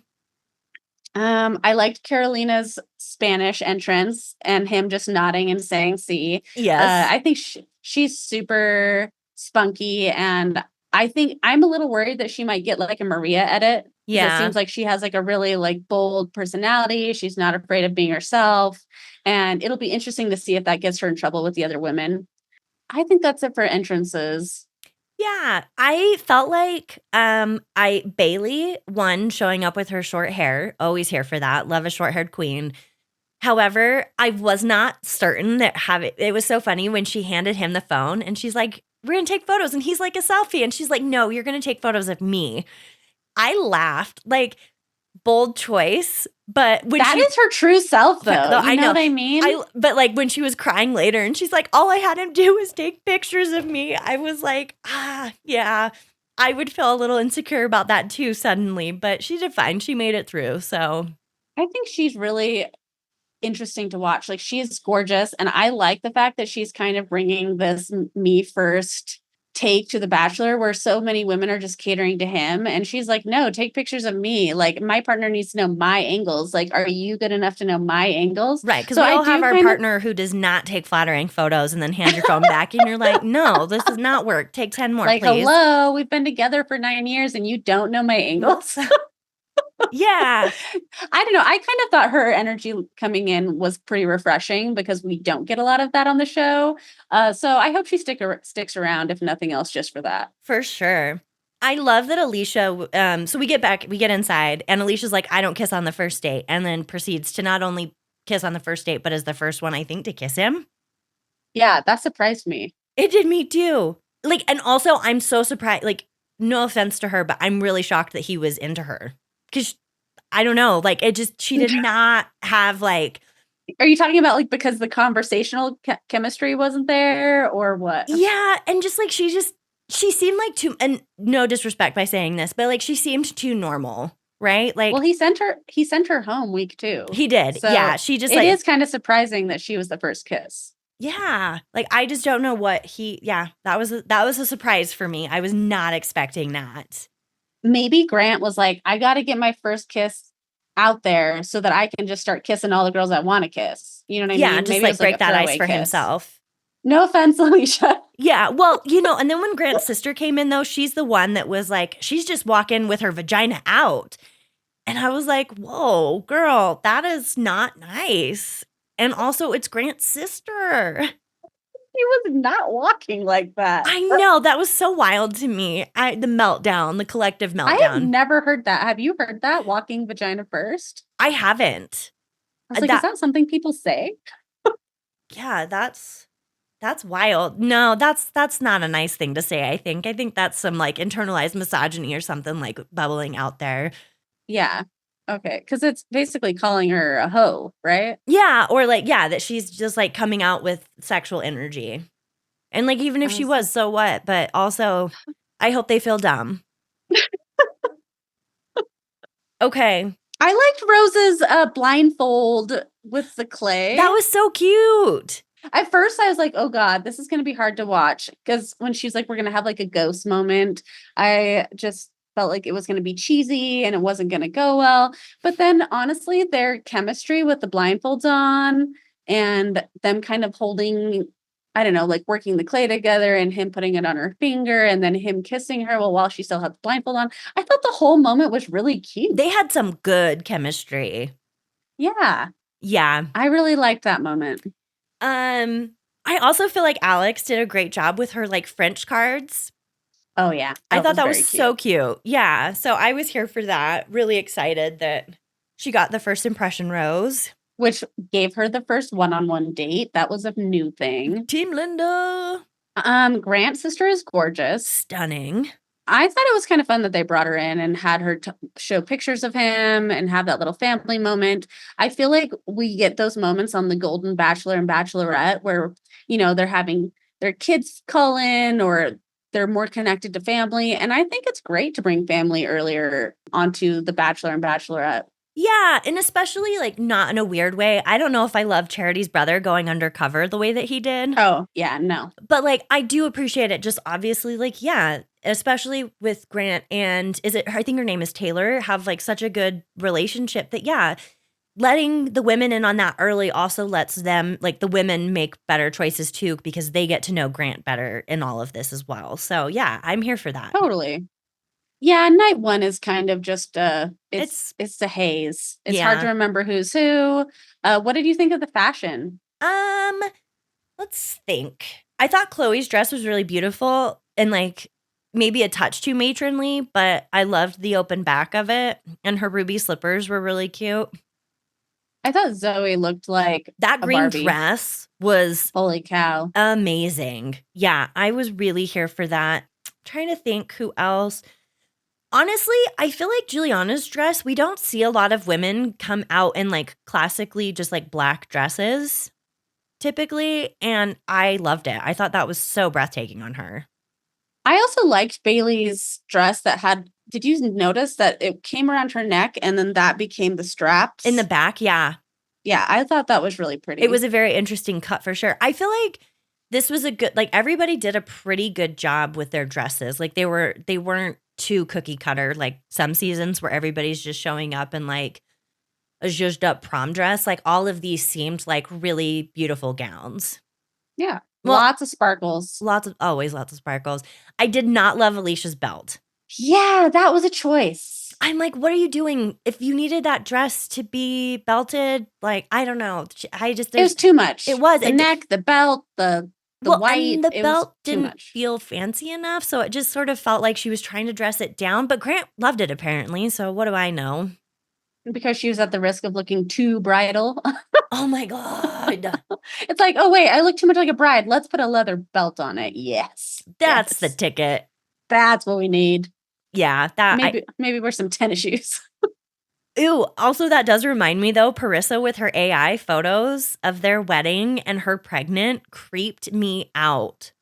I liked Carolina's Spanish entrance and him just nodding and saying "see." Yes. I think she's super spunky, and I think I'm a little worried that she might get like a Maria edit, because it Yeah. seems like she has like a really like bold personality. She's not afraid of being herself, and it'll be interesting to see if that gets her in trouble with the other women. I think that's it for entrances. Yeah, I felt like I Bailey won showing up with her short hair. Always here for that. Love a short-haired queen. However, I was not certain that it was so funny when she handed him the phone and she's like, "We're going to take photos." And he's like, "A selfie." And she's like, "No, you're going to take photos of me." I laughed. Like, bold choice, but when That is her true self, though. though, You I know know. what I mean? But like when she was crying later and she's like, "All I had him do was take pictures of me," I was like, yeah. I would feel a little insecure about that too suddenly, but she did fine. She made it through. So I think she's really interesting to watch. Like, she's gorgeous, and I like the fact that she's kind of bringing this me first take to the Bachelor, where so many women are just catering to him, and she's like, "No, take pictures of me. Like, my partner needs to know my angles. Like, are you good enough to know my angles?" right, because So we I all have do our kind of partner who does not take flattering photos and then hand your phone back and you're like, "No, this does not work. Take 10 more, like, please." "Hello, we've been together for 9 years and you don't know my angles." Yeah. I don't know. I kind of thought her energy coming in was pretty refreshing, because we don't get a lot of that on the show. So I hope she sticks around, if nothing else, just for that. For sure. I love that Alicia, so we get inside, and Alicia's like, "I don't kiss on the first date," and then proceeds to not only kiss on the first date, but is the first one, I think, to kiss him. Yeah, that surprised me. It did me too. Like, and also, I'm so surprised, like, no offense to her, but I'm really shocked that he was into her. Because, I don't know, like, she did not have, like, Are you talking about like because the conversational chemistry wasn't there, or what? yeah, and just, like, she seemed like too, and no disrespect by saying this, but, like, she seemed too normal, right? Like, Well, he sent her home week 2. he did, yeah, So she just, it like, is kind of surprising that she was the first kiss. yeah, like, I just don't know what yeah, that was a surprise for me. I was not expecting that. Maybe Grant was like, "I got to get my first kiss out there so that I can just start kissing all the girls I want to kiss." You know what I Yeah, mean? just, Maybe it like, was like break a that ice throwaway for kiss. himself. No offense, Alicia. Yeah, well, and then when Grant's sister came in, though, she's the one that was like, she's just walking with her vagina out. And I was like, whoa, girl, that is not nice. And also, it's Grant's sister. He was not walking like that. I know, that was so wild to me. The collective I have meltdown. never heard that. Have you heard that? Walking vagina first? I haven't. I was like, is that something people say? Yeah, that's wild. No, that's not a nice thing to say, I think. I think that's some, like, internalized misogyny or something, like, bubbling out there. Yeah. Okay. Because it's basically calling her a hoe, right? Yeah, or, like, yeah, that she's just, like, coming out with sexual energy. And, like, even if she was, so what? But also, I hope they feel dumb. Okay. I liked Rose's blindfold with the clay. That was so cute. At first, I was like, oh God, this is going to be hard to watch. Because when she's like, we're going to have like a ghost moment, I just felt like it was going to be cheesy and it wasn't going to go well. But then honestly, their chemistry with the blindfolds on and them kind of holding, I don't know, like working the clay together and him putting it on her finger and then him kissing her while she still had the blindfold on. I thought the whole moment was really cute. They had some good chemistry. Yeah. Yeah. I really liked that moment. I also feel like Alex did a great job with her, like, French cards. Oh yeah. I thought that was cute. so cute. Yeah. So I was here for that. Really excited that she got the first impression rose. Which gave her the first one-on-one date. That was a new thing. Team Linda. Grant's sister is gorgeous. Stunning. I thought it was kind of fun that they brought her in and had her show pictures of him and have that little family moment. I feel like we get those moments on the Golden Bachelor and Bachelorette where, they're having their kids call in or they're more connected to family. And I think it's great to bring family earlier onto the Bachelor and Bachelorette. Yeah, and especially, like, not in a weird way. I don't know if I love Charity's brother going undercover the way that he did. Oh, yeah, no. But, like, I do appreciate it. Just obviously, like, yeah, especially with Grant and I think her name is Taylor, have like such a good relationship that, yeah, letting the women in on that early also lets them, like the women, make better choices too, because they get to know Grant better in all of this as well. So yeah, I'm here for that. Totally. Yeah, night one is kind of just it's a haze. It's hard to remember who's who. What did you think of the fashion? Let's think. I thought Chloe's dress was really beautiful and like maybe a touch too matronly, but I loved the open back of it, and her ruby slippers were really cute. I thought Zoe looked like that green Barbie. dress was holy cow, amazing. Yeah, I was really here for that. Trying to think who else. Honestly, I feel like Juliana's dress, we don't see a lot of women come out in like classically just like black dresses typically, and I loved it. I thought that was so breathtaking on her. I also liked Bailey's dress that had, did you notice that it came around her neck and then that became the straps? In the back, yeah. Yeah, I thought that was really pretty. It was a very interesting cut for sure. I feel like this was a good, like everybody did a pretty good job with their dresses. Like they weren't too cookie cutter like some seasons where everybody's just showing up in like a zhuzhed up prom dress. Like all of these seemed like really beautiful gowns. Yeah. Well, lots of sparkles. Always lots of sparkles. I did not love Alicia's belt. Yeah, that was a choice. I'm like, what are you doing? If you needed that dress to be belted, like, I don't know. It was too much. It was. The neck, the belt, the white. And the belt didn't feel fancy enough. So it just sort of felt like she was trying to dress it down. But Grant loved it apparently. So what do I know? Because she was at the risk of looking too bridal. Oh my God. It's like, oh wait, I look too much like a bride. Let's put a leather belt on it. Yes. That's the ticket. That's what we need. Yeah. Maybe wear some tennis shoes. Ew. Also, that does remind me though, Parissa with her AI photos of their wedding and her pregnant creeped me out.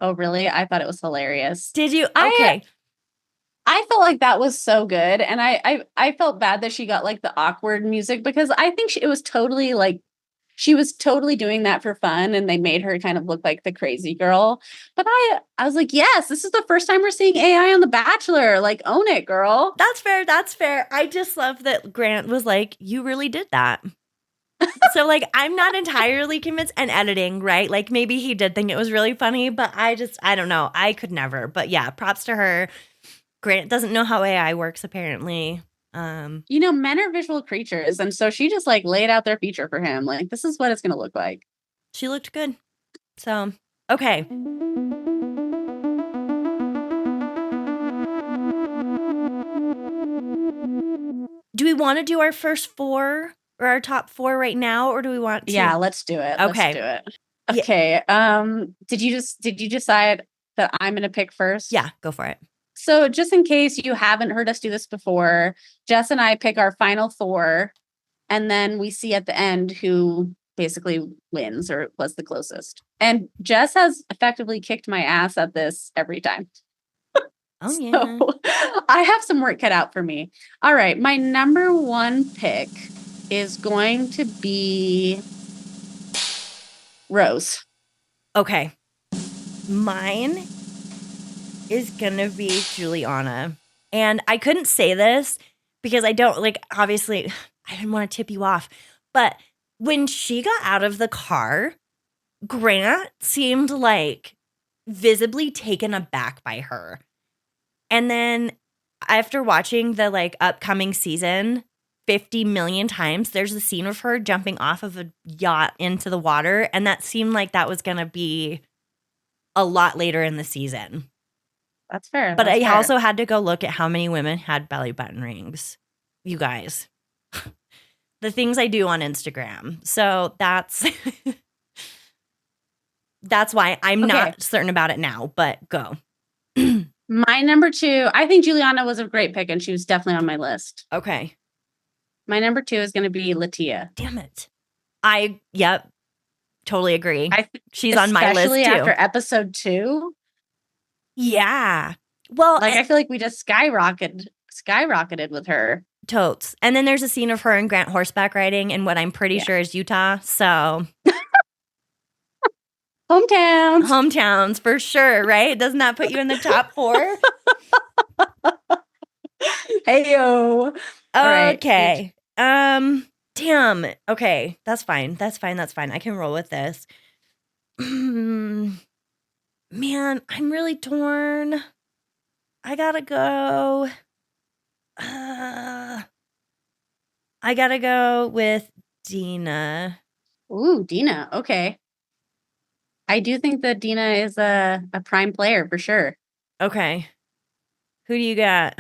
Oh, really? I thought it was hilarious. Did you? Okay. I felt like that was so good. And I felt bad that she got like the awkward music because I think it was totally like, she was totally doing that for fun and they made her kind of look like the crazy girl. But I was like, yes, this is the first time we're seeing AI on The Bachelor. Like, own it, girl. That's fair. That's fair. I just love that Grant was like, you really did that. So like, I'm not entirely convinced, and editing, right? Like maybe he did think it was really funny, but I don't know. I could never. But yeah, props to her. Grant doesn't know how AI works, apparently. Men are visual creatures. And so she just like laid out their feature for him. Like, this is what it's going to look like. She looked good. So, okay. Do we want to do our first four or our top four right now? Or do we want to? Yeah, let's do it. Okay. Let's do it. Okay. Yeah. Did you decide that I'm going to pick first? Yeah, go for it. So just in case you haven't heard us do this before, Jess and I pick our final four, and then we see at the end who basically wins or was the closest. And Jess has effectively kicked my ass at this every time. Oh, yeah. So I have some work cut out for me. All right. My number one pick is going to be Rose. Okay. Mine is gonna be Juliana. And I couldn't say this because I don't, like, obviously I didn't want to tip you off, but when she got out of the car, Grant seemed like visibly taken aback by her. And then after watching the like upcoming season 50 million times, there's a scene of her jumping off of a yacht into the water, and that seemed like that was gonna be a lot later in the season. That's fair. But I also had to go look at how many women had belly button rings. You guys. The things I do on Instagram. So that's why I'm not certain about it now, but go. My number two, I think Juliana was a great pick and she was definitely on my list. Okay. My number two is going to be Latia. Damn it. Yep. Totally agree. She's on my list too. Especially after episode 2. Yeah. Well, like I feel like we just skyrocketed with her. Totes. And then there's a scene of her and Grant horseback riding in what I'm pretty sure is Utah. So Hometowns. Hometowns for sure, right? Doesn't that put you in the top 4? Heyo. All right. Okay. Damn. Okay, that's fine. That's fine. I can roll with this. Man, I'm really torn. I gotta go. I gotta go with Dina. Ooh, Dina. Okay. I do think that Dina is a prime player for sure. Okay. Who do you got?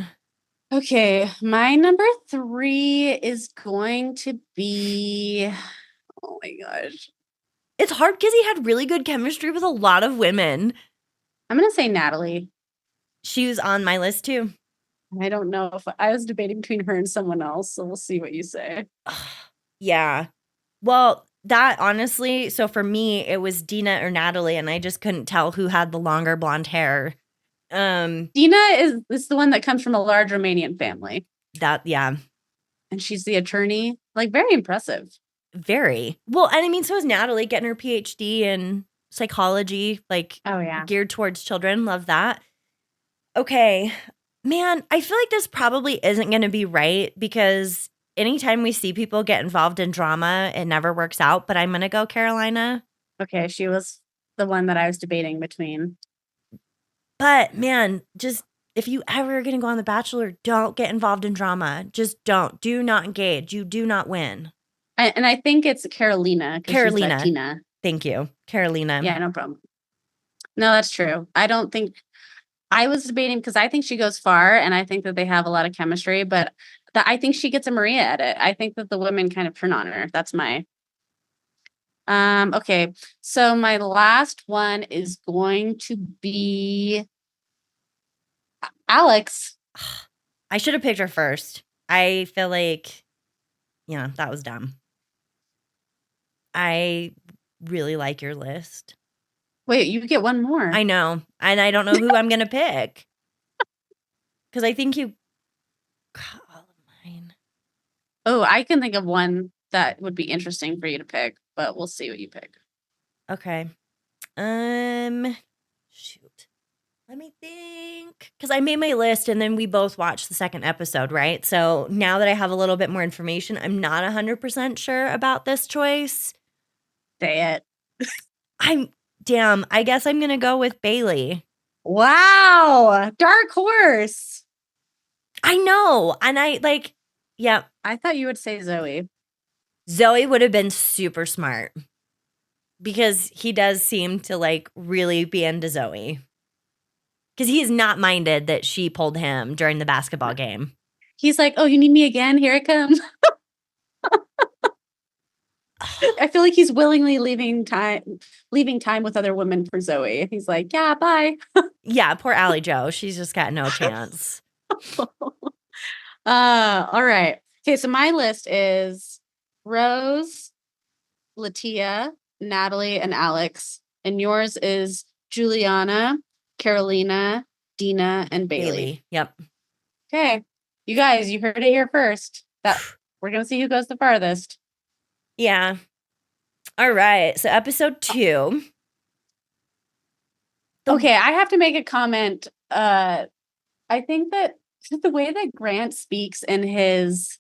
Okay, my number 3 is going to be, oh my gosh. It's hard because he had really good chemistry with a lot of women. I'm going to say Natalie. She was on my list too. I don't know if I was debating between her and someone else, so we'll see what you say. Yeah. Well, that honestly, so for me, it was Dina or Natalie, and I just couldn't tell who had the longer blonde hair. Dina is the one that comes from a large Romanian family, Yeah. and she's the attorney. Like, very impressive. Very. Well, and I mean, so is Natalie getting her PhD in psychology, like Oh, yeah. geared towards children. Love that. Okay. Man, I feel like this probably isn't going to be right because anytime we see people get involved in drama, it never works out. But I'm going to go Carolina. Okay, she was the one that I was debating between. But man, just if you ever are going to go on The Bachelor, don't get involved in drama. Just don't. Do not engage. You do not win. And I think it's Carolina. Carolina. She's Tina. Thank you. Carolina. Yeah, no problem. No, that's true. I don't think I was debating because I think she goes far and I think that they have a lot of chemistry, but I think she gets a Maria edit. I think that the women kind of turn on her. That's my okay. So my last one is going to be Alex. I should have picked her first. I feel like, yeah, that was dumb. I really like your list. Wait, you get one more. I know. And I don't know who I'm going to pick. Because I think you got all of mine. Oh, I can think of one that would be interesting for you to pick, but we'll see what you pick. Okay. Shoot. Let me think. Because I made my list and then we both watched the second episode, right? So now that I have a little bit more information, I'm not 100% sure about this choice. Say it. I guess I'm going to go with Bailey. Wow. Dark horse. I know. And yeah. I thought you would say Zoe. Zoe would have been super smart because he does seem to really be into Zoe. Because he's not minded that she pulled him during the basketball game. He's like, oh, you need me again? Here it comes. I feel like he's willingly leaving time with other women for Zoe. He's like, yeah, bye. Yeah, poor Allie Joe. She's just got no chance. All right. Okay, so my list is Rose, Latia, Natalie, and Alex. And yours is Juliana, Carolina, Dina, and Bailey. Yep. Okay. You guys, you heard it here first. We're gonna see who goes the farthest. Yeah. All right. So episode 2. Okay, I have to make a comment. I think that the way that Grant speaks in his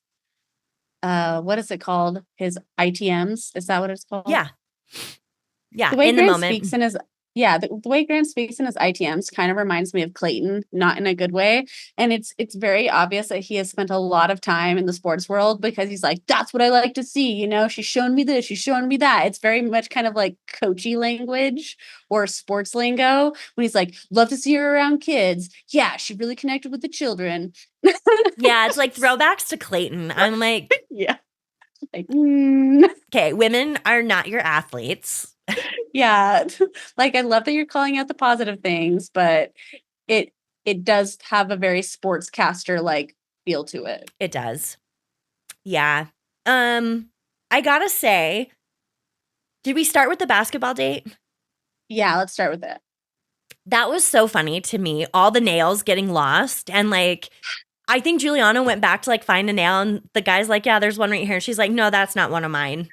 what is it called? His ITMs, is that what it's called? Yeah. Yeah. The way in Grant the moment. speaks in his the way Grant speaks in his ITMs kind of reminds me of Clayton, not in a good way. And it's very obvious that he has spent a lot of time in the sports world because he's like, that's what I like to see. You know, she's showing me this, she's showing me that. It's very much kind of like coachy language or sports lingo when he's like, love to see her around kids. Yeah, she really connected with the children. Yeah, it's like throwbacks to Clayton. I'm like, yeah. Like, okay, women are not your athletes. Yeah. Like, I love that you're calling out the positive things, but it does have a very sportscaster like feel to it. It does. Yeah. I gotta say, did we start with the basketball date? Yeah, let's start with it. That was so funny to me. All the nails getting lost. And I think Juliana went back to find a nail and the guy's like, yeah, there's one right here. And she's like, no, that's not one of mine.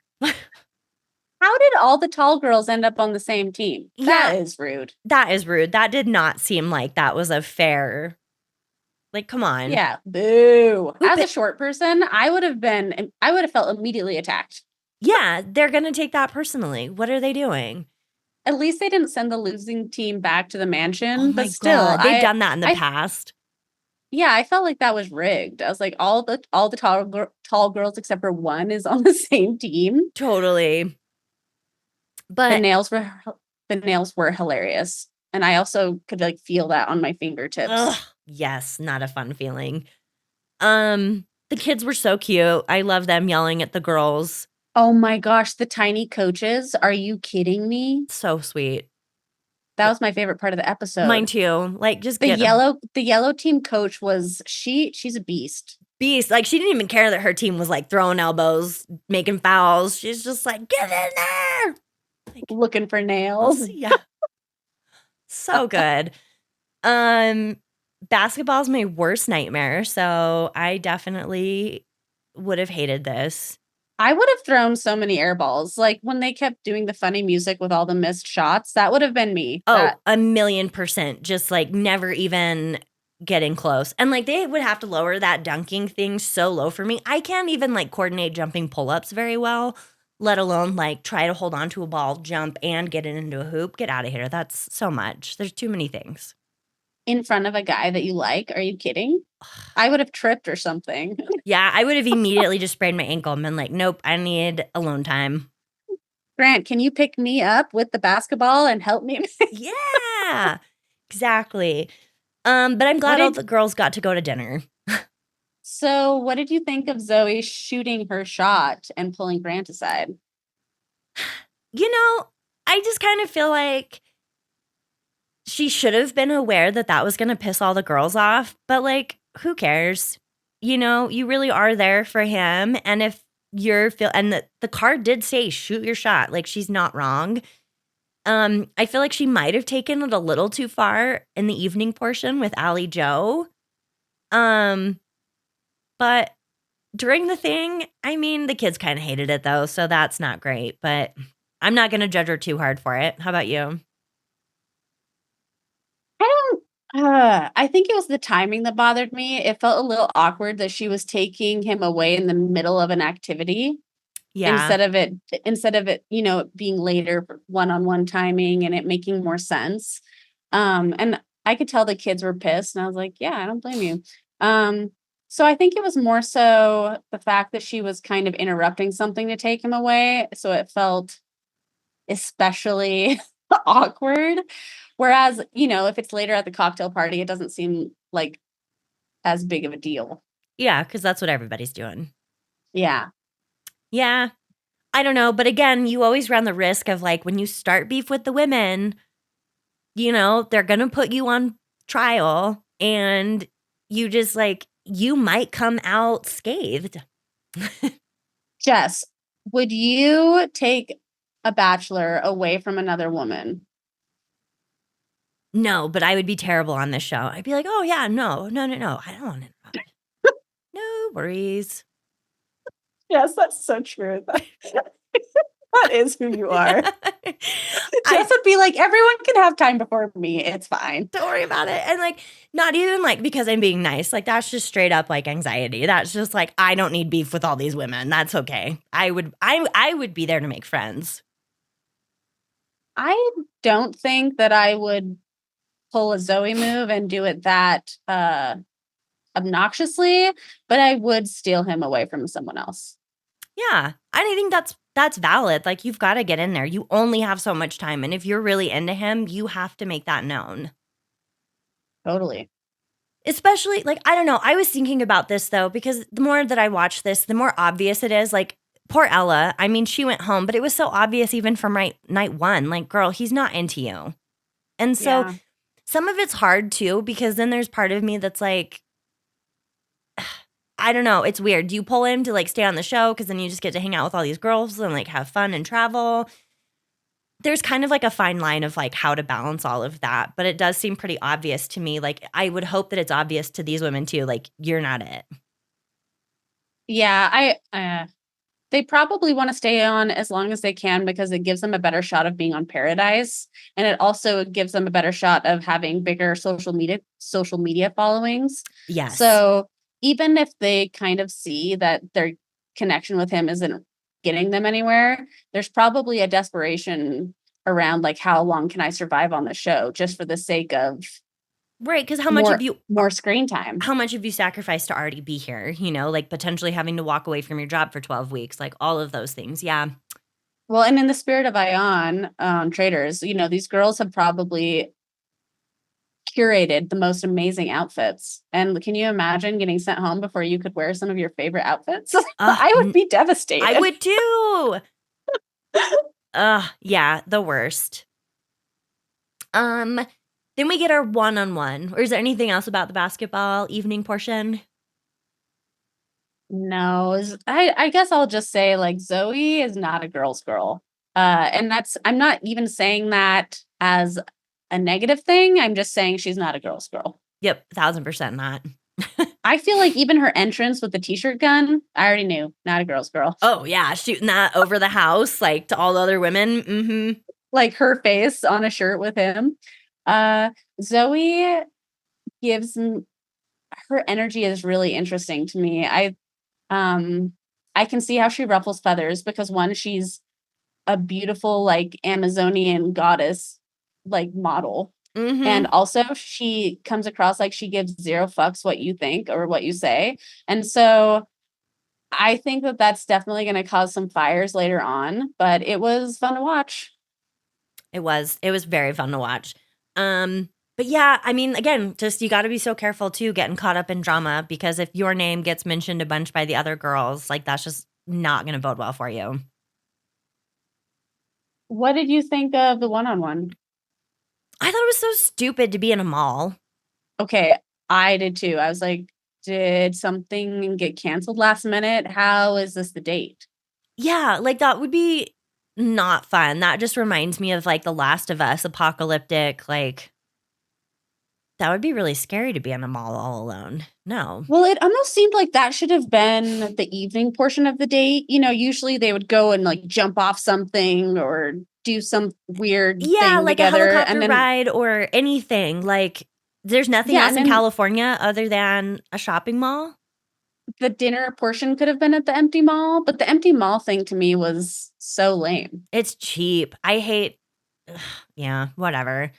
How did all the tall girls end up on the same team? Yeah. That is rude. That is rude. That did not seem like that was a fair. Like, come on. Yeah, boo. As a But short person, I would have felt immediately attacked. yeah, they're gonna take that personally. What are they doing? At least they didn't send the losing team back to the mansion, Oh my but still, god, they've done that in the I past. yeah, I felt like that was rigged. I was like, all the tall girls except for one is on the same team. Totally. But The nails were hilarious, and I also could like feel that on my fingertips. yes, not a fun feeling. The kids were so cute. I love them yelling at the girls. Oh my gosh, the tiny coaches! Are you kidding me? So sweet. That was my favorite part of the episode. Mine too. Like, just The get 'em. yellow team coach was she's a beast. Beast. Like, she didn't even care that her team was like throwing elbows, making fouls. She's just like, get in there. Like, Looking for nails. yeah. So good. Basketball's my worst nightmare, so I definitely would have hated this. I would have thrown so many air balls. Like when they kept doing the funny music with all the missed shots, that would have been me. Oh, 1,000,000%. Just like never even getting close. And like they would have to lower that dunking thing so low for me. I can't even like coordinate jumping pull-ups very well, let alone like try to hold on to a ball, jump, and get it into a hoop. Get out of here. That's so much. There's too many things. In front of a guy that you like. Are you kidding? I would have tripped or something. Yeah, I would have immediately just sprained my ankle and been like, nope, I need alone time. Grant, can you pick me up with the basketball and help me? Yeah, exactly. But I'm glad all the girls got to go to dinner. So, what did you think of Zoe shooting her shot and pulling Grant aside? You know, I just kind of feel like she should have been aware that that was going to piss all the girls off, but like, who cares? You know, you really are there for him. And if and the card did say shoot your shot, like she's not wrong. I feel like she might have taken it a little too far in the evening portion with Allie Joe. But during the thing, I mean, the kids kind of hated it though, so that's not great, but I'm not going to judge her too hard for it. How about you? I think it was the timing that bothered me. It felt a little awkward that she was taking him away in the middle of an activity Yeah. instead of it, being later for one-on-one timing and it making more sense. And I could tell the kids were pissed and I was like, yeah, I don't blame you. So I think it was more so the fact that she was kind of interrupting something to take him away. So it felt especially awkward. Whereas, if it's later at the cocktail party, it doesn't seem like as big of a deal. Yeah, because that's what everybody's doing. Yeah. Yeah. I don't know. But again, you always run the risk of like when you start beef with the women, they're going to put you on trial and you just like, you might come out scathed. Jess, would you take a bachelor away from another woman? No, but I would be terrible on this show. I'd be like, oh, yeah, no. I don't want it. No worries. Yes, that's so true. That is who you are. Jess would be like, everyone can have time before me. It's fine. Don't worry about it. And like, not even like because I'm being nice. Like, that's just straight up like anxiety. That's just like, I don't need beef with all these women. That's okay. I would be there to make friends. I don't think that I would pull a Zoe move and do it that obnoxiously, but I would steal him away from someone else. Yeah, I think that's valid. Like, you've got to get in there. You only have so much time, and if you're really into him, you have to make that known. Totally. Especially, like, I don't know. I was thinking about this though, because the more that I watch this, the more obvious it is. Like, poor Ella. I mean, she went home, but it was so obvious even from night one. Like, girl, he's not into you, and so some of it's hard too, because then there's part of me that's like, I don't know. It's weird. Do you pull him to like stay on the show because then you just get to hang out with all these girls and like have fun and travel? There's kind of like a fine line of like how to balance all of that, but it does seem pretty obvious to me. Like, I would hope that it's obvious to these women too. Like, you're not it. Yeah, they probably want to stay on as long as they can because it gives them a better shot of being on Paradise, and it also gives them a better shot of having bigger social media followings. Yes. So even if they kind of see that their connection with him isn't getting them anywhere, there's probably a desperation around like, how long can I survive on the show just for the sake of Right, because how much have you more screen time? how much have you sacrificed to already be here? You know, like potentially having to walk away from your job for 12 weeks, like all of those things. Yeah. Well, and in the spirit of Ion Traders, you know, these girls have probably curated the most amazing outfits. And can you imagine getting sent home before you could wear some of your favorite outfits? I would be devastated. I would too. Yeah, the worst. Then we get our one-on-one. Or is there anything else about the basketball evening portion? No, I guess I'll just say like Zoe is not a girl's girl. And I'm not even saying that as a negative thing. I'm just saying she's not a girl's girl. Yep, 1,000% not. I feel like even her entrance with the t-shirt gun, I already knew, not a girl's girl. Oh yeah, shooting that over the house like to all the other women. Mm-hmm. Like her face on a shirt with him. Zoe gives her energy is really interesting to me. I can see how she ruffles feathers because one, she's a beautiful like Amazonian goddess like model. Mm-hmm. And also she comes across like she gives zero fucks what you think or what you say. And so I think that that's definitely going to cause some fires later on, but it was fun to watch. It was very fun to watch. But yeah, I mean, again, just you got to be so careful too, getting caught up in drama, because if your name gets mentioned a bunch by the other girls, like that's just not going to bode well for you. What did you think of the one-on-one? I thought it was so stupid to be in a mall. Okay, I did too. I was like, did something get canceled last minute? How is this the date? Yeah, like that would be not fun. That just reminds me of like The Last of Us, apocalyptic, like that would be really scary to be in a mall all alone. No. Well, it almost seemed like that should have been the evening portion of the date. You know, usually they would go and like jump off something or do some weird thing like together. a helicopter ride or anything. Like there's nothing else in California other than a shopping mall. The dinner portion could have been at the empty mall, but the empty mall thing to me was so lame. It's cheap. I hate, yeah, whatever.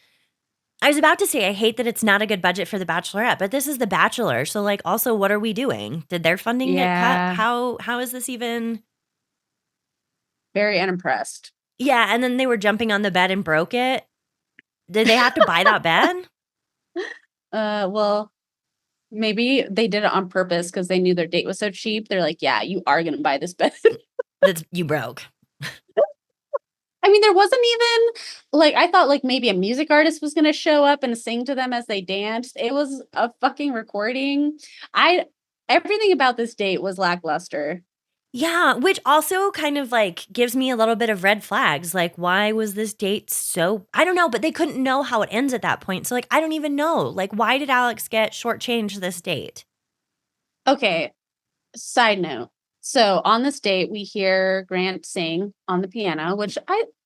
I was about to say I hate that it's not a good budget for The Bachelorette, but this is The Bachelor. So like also what are we doing? Did their funding get cut? How is this even? Very unimpressed. Yeah, and then they were jumping on the bed and broke it. Did they have to buy that bed? Well, maybe they did it on purpose because they knew their date was so cheap. They're like, yeah, you are going to buy this bed. That's you broke. I mean, there wasn't even like, I thought like maybe a music artist was going to show up and sing to them as they danced. It was a fucking recording. Everything about this date was lackluster. Yeah, which also kind of like gives me a little bit of red flags. Like, why was this date so, I don't know, but they couldn't know how it ends at that point. So like, I don't even know. Like, why did Alex get shortchanged this date? Okay. Side note. So on this date, we hear Grant sing on the piano, which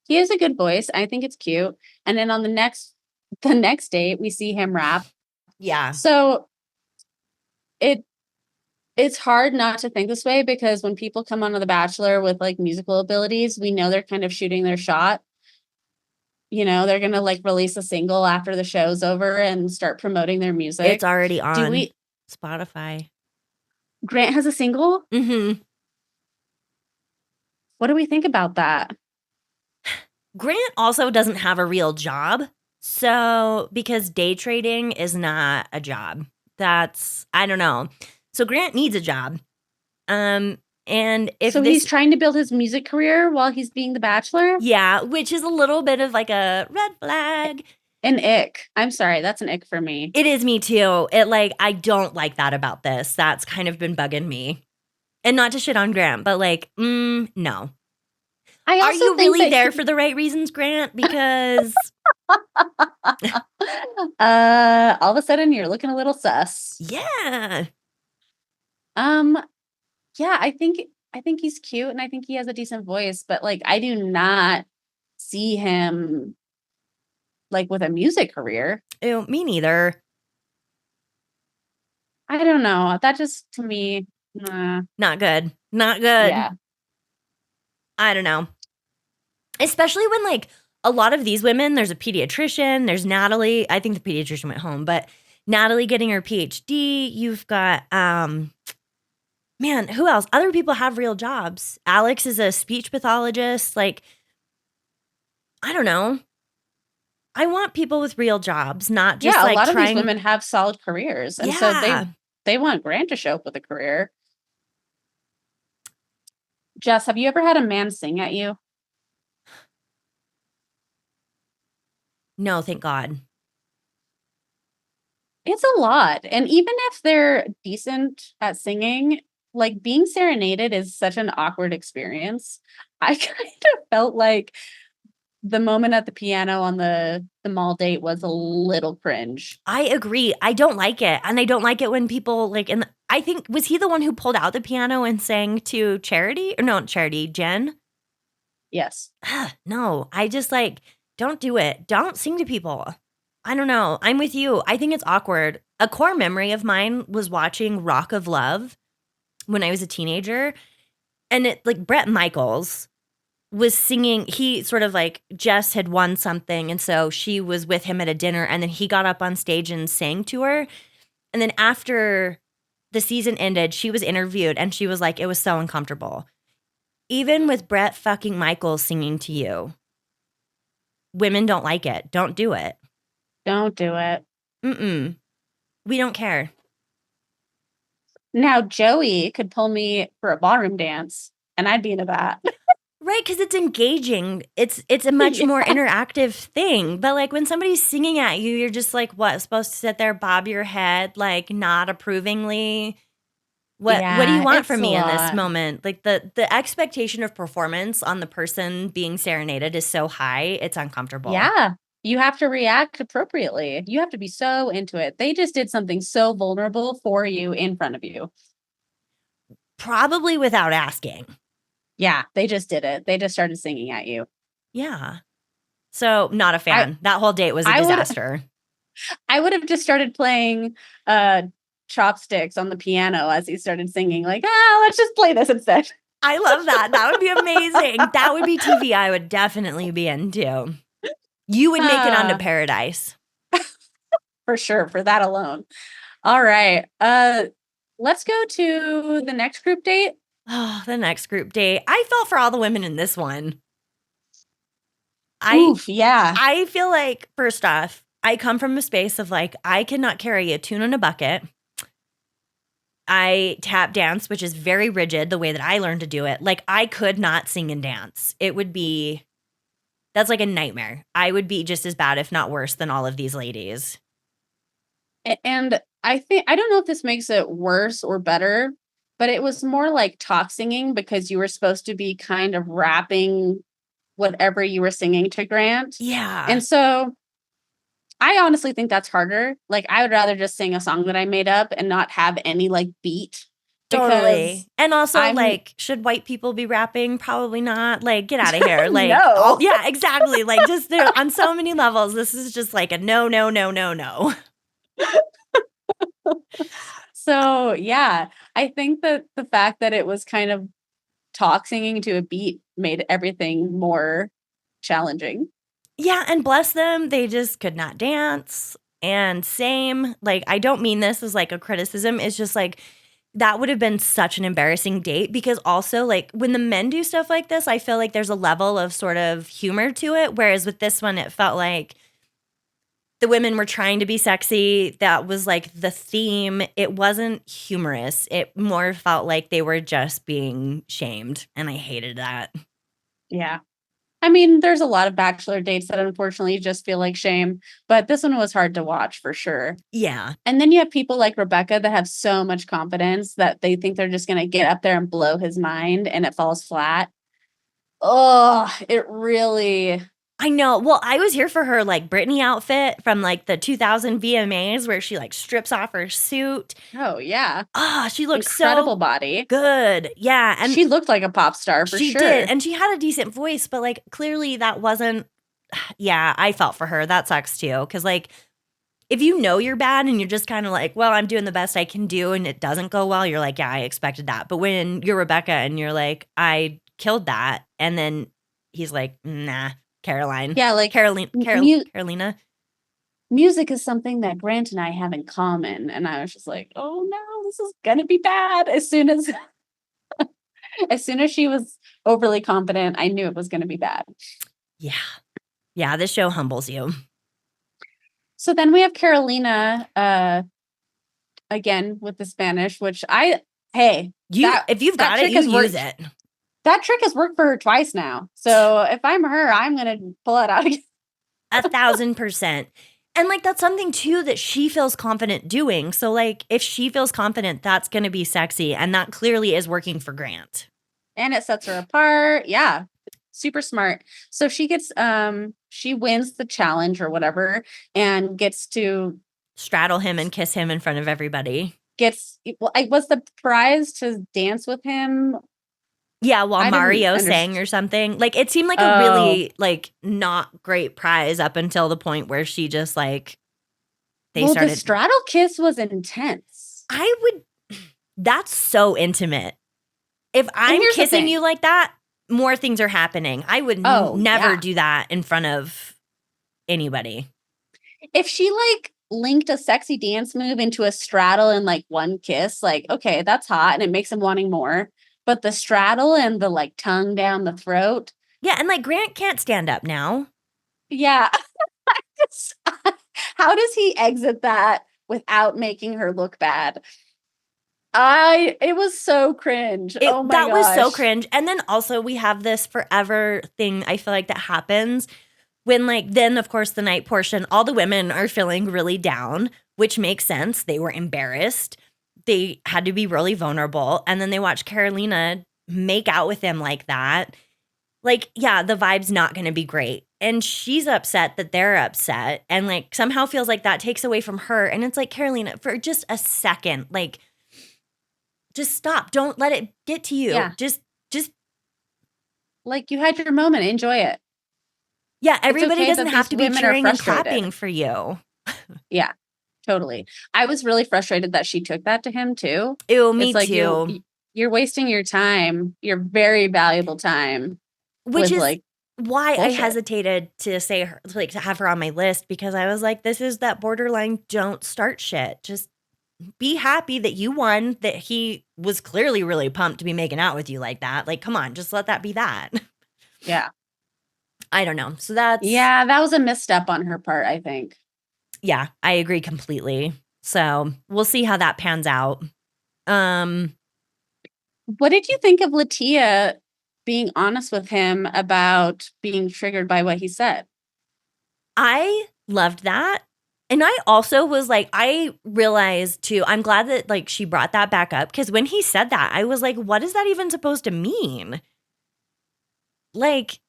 he has a good voice. I think it's cute. And then on the next date, we see him rap. Yeah. So it's hard not to think this way because when people come onto The Bachelor with like musical abilities, we know they're kind of shooting their shot. You know, they're going to like release a single after the show's over and start promoting their music. It's already on Spotify. Grant has a single? Mm-hmm. What do we think about that? Grant also doesn't have a real job. So, because day trading is not a job. I don't know. So Grant needs a job. And if he's trying to build his music career while he's being The Bachelor? Yeah, which is a little bit of like a red flag. An ick. I'm sorry, that's an ick for me. It is me too. I don't like that about this. That's kind of been bugging me. And not to shit on Grant, but like, no. Are you really there for the right reasons, Grant? Because all of a sudden you're looking a little sus. Yeah. Yeah, I think I think he's cute and I think he has a decent voice, but like I do not see him like with a music career. Ew, me neither. I don't know. That just to me, Not good. Not good. yeah. I don't know. Especially when like a lot of these women, there's a pediatrician, there's Natalie. I think the pediatrician went home, but Natalie getting her PhD. You've got man, who else? Other people have real jobs. Alex is a speech pathologist. Like, I don't know. I want people with real jobs, not just Yeah, a like lot of these trying. women have solid careers. And so Yeah. they want Grant to show up with a career. Jess, have you ever had a man sing at you? No, thank God. It's a lot. And even if they're decent at singing, like being serenaded is such an awkward experience. I kind of felt like the moment at the piano on the mall date was a little cringe. I agree. I don't like it. And I don't like it when people like, and I think, was he the one who pulled out the piano and sang to Charity? Or no, Charity, Jen? Yes. No, I just like, don't do it. Don't sing to people. I don't know. I'm with you. I think it's awkward. A core memory of mine was watching Rock of Love when I was a teenager. And it like Bret Michaels was singing. He sort of like Jess had won something. And so she was with him at a dinner. And then he got up on stage and sang to her. And then after the season ended, she was interviewed and she was like, it was so uncomfortable. Even with Bret fucking Michaels singing to you, women don't like it. Don't do it. Don't do it. Mm-mm. We don't care. Now Joey could pull me for a ballroom dance and I'd be into that. Right, because it's engaging. It's a much more interactive thing. But like when somebody's singing at you, you're just like, what, supposed to sit there, bob your head, like not approvingly? What do you want from me in this moment? Like the expectation of performance on the person being serenaded is so high, it's uncomfortable. Yeah. You have to react appropriately. You have to be so into it. They just did something so vulnerable for you in front of you. Probably without asking. Yeah, they just did it. They just started singing at you. Yeah. So not a fan. That whole date was a disaster. I would have just started playing chopsticks on the piano as he started singing, like, let's just play this instead. I love that. That would be amazing. That would be TV I would definitely be into. You would make it onto Paradise. For sure, for that alone. All right. Let's go to the next group date. Oh, the next group date. I felt for all the women in this one. Yeah. I feel like, first off, I come from a space of like, I cannot carry a tune in a bucket. I tap dance, which is very rigid, the way that I learned to do it. Like, I could not sing and dance. It would be, that's like a nightmare. I would be just as bad, if not worse, than all of these ladies. And I don't know if this makes it worse or better, but it was more like talk singing because you were supposed to be kind of rapping whatever you were singing to Grant. Yeah. And so I honestly think that's harder. Like, I would rather just sing a song that I made up and not have any like beat. Totally. And also, like, should white people be rapping? Probably not. Like, get out of here. Like, no. Yeah, exactly. Like, just there on so many levels. This is just like a no. So, yeah, I think that the fact that it was kind of talk singing to a beat made everything more challenging. Yeah, and bless them, they just could not dance. And same, like, I don't mean this as like a criticism. It's just like, that would have been such an embarrassing date because also, like, when the men do stuff like this, I feel like there's a level of sort of humor to it. Whereas with this one, it felt like the women were trying to be sexy. That was like the theme. It wasn't humorous. It more felt like they were just being shamed. And I hated that. Yeah. I mean, there's a lot of Bachelor dates that unfortunately just feel like shame, but this one was hard to watch for sure. Yeah. And then you have people like Rebecca that have so much confidence that they think they're just going to get up there and blow his mind and it falls flat. Oh, it really. I know. Well, I was here for her like Britney outfit from like the 2000 VMAs where she like strips off her suit. Oh, yeah. Ah, she looks Incredible so body. good. Yeah, and She looked like a pop star for she sure. did, and she had a decent voice, but like clearly that wasn't. Yeah, I felt for her. That sucks too, because like if you know you're bad and you're just kind of like, well, I'm doing the best I can do, and it doesn't go well, you're like, yeah, I expected that. But when you're Rebecca and you're like, I killed that, and then he's like, nah, Caroline, Yeah, like Carolina. music is something that Grant and I have in common. And I was just like, oh no, this is gonna be bad. As soon as she was overly confident, I knew it was gonna be bad. Yeah, this show humbles you. So then we have Carolina again with the Spanish, which if you've got it, you use it. That trick has worked for her twice now. So if I'm her, I'm gonna pull it out again. 1,000%. And like that's something too that she feels confident doing. So like if she feels confident, that's gonna be sexy. And that clearly is working for Grant. And it sets her apart. Yeah. Super smart. So she gets she wins the challenge or whatever and gets to straddle him and kiss him in front of everybody. Was the prize to dance with him? Yeah, while Mario sang or something. Like it seemed like a really like not great prize up until the point where she just like the straddle kiss was intense. That's so intimate. If I'm kissing you like that, more things are happening. I would never do that in front of anybody. If she like linked a sexy dance move into a straddle in like one kiss, like, okay, that's hot and it makes him wanting more. But the straddle and the like tongue down the throat. Yeah, and like Grant can't stand up now. Yeah. How does he exit that without making her look bad? It was so cringe. Oh my gosh. That was so cringe. And then also we have this forever thing I feel like that happens when like then of course the night portion, all the women are feeling really down, which makes sense. They were embarrassed. They had to be really vulnerable. And then they watch Carolina make out with him like that. Like, yeah, the vibe's not going to be great. And she's upset that they're upset. And like somehow feels like that takes away from her. And it's like, Carolina, for just a second, like, just stop. Don't let it get to you. Yeah. Just like you had your moment. Enjoy it. Yeah, everybody doesn't have to be cheering and clapping for you. Yeah. Totally. I was really frustrated that she took that to him too. Ew, me too. You're wasting your time, your very valuable time. Which is like why bullshit. I hesitated to say her, like to have her on my list, because I was like, this is that borderline don't start shit. Just be happy that you won, that he was clearly really pumped to be making out with you like that. Like, come on, just let that be that. Yeah. I don't know. So that was a misstep on her part, I think. Yeah, I agree completely. So we'll see how that pans out. What did you think of Latia being honest with him about being triggered by what he said? I loved that. And I also was like, I realized too, I'm glad that like she brought that back up, because when he said that, I was like, what is that even supposed to mean? Like,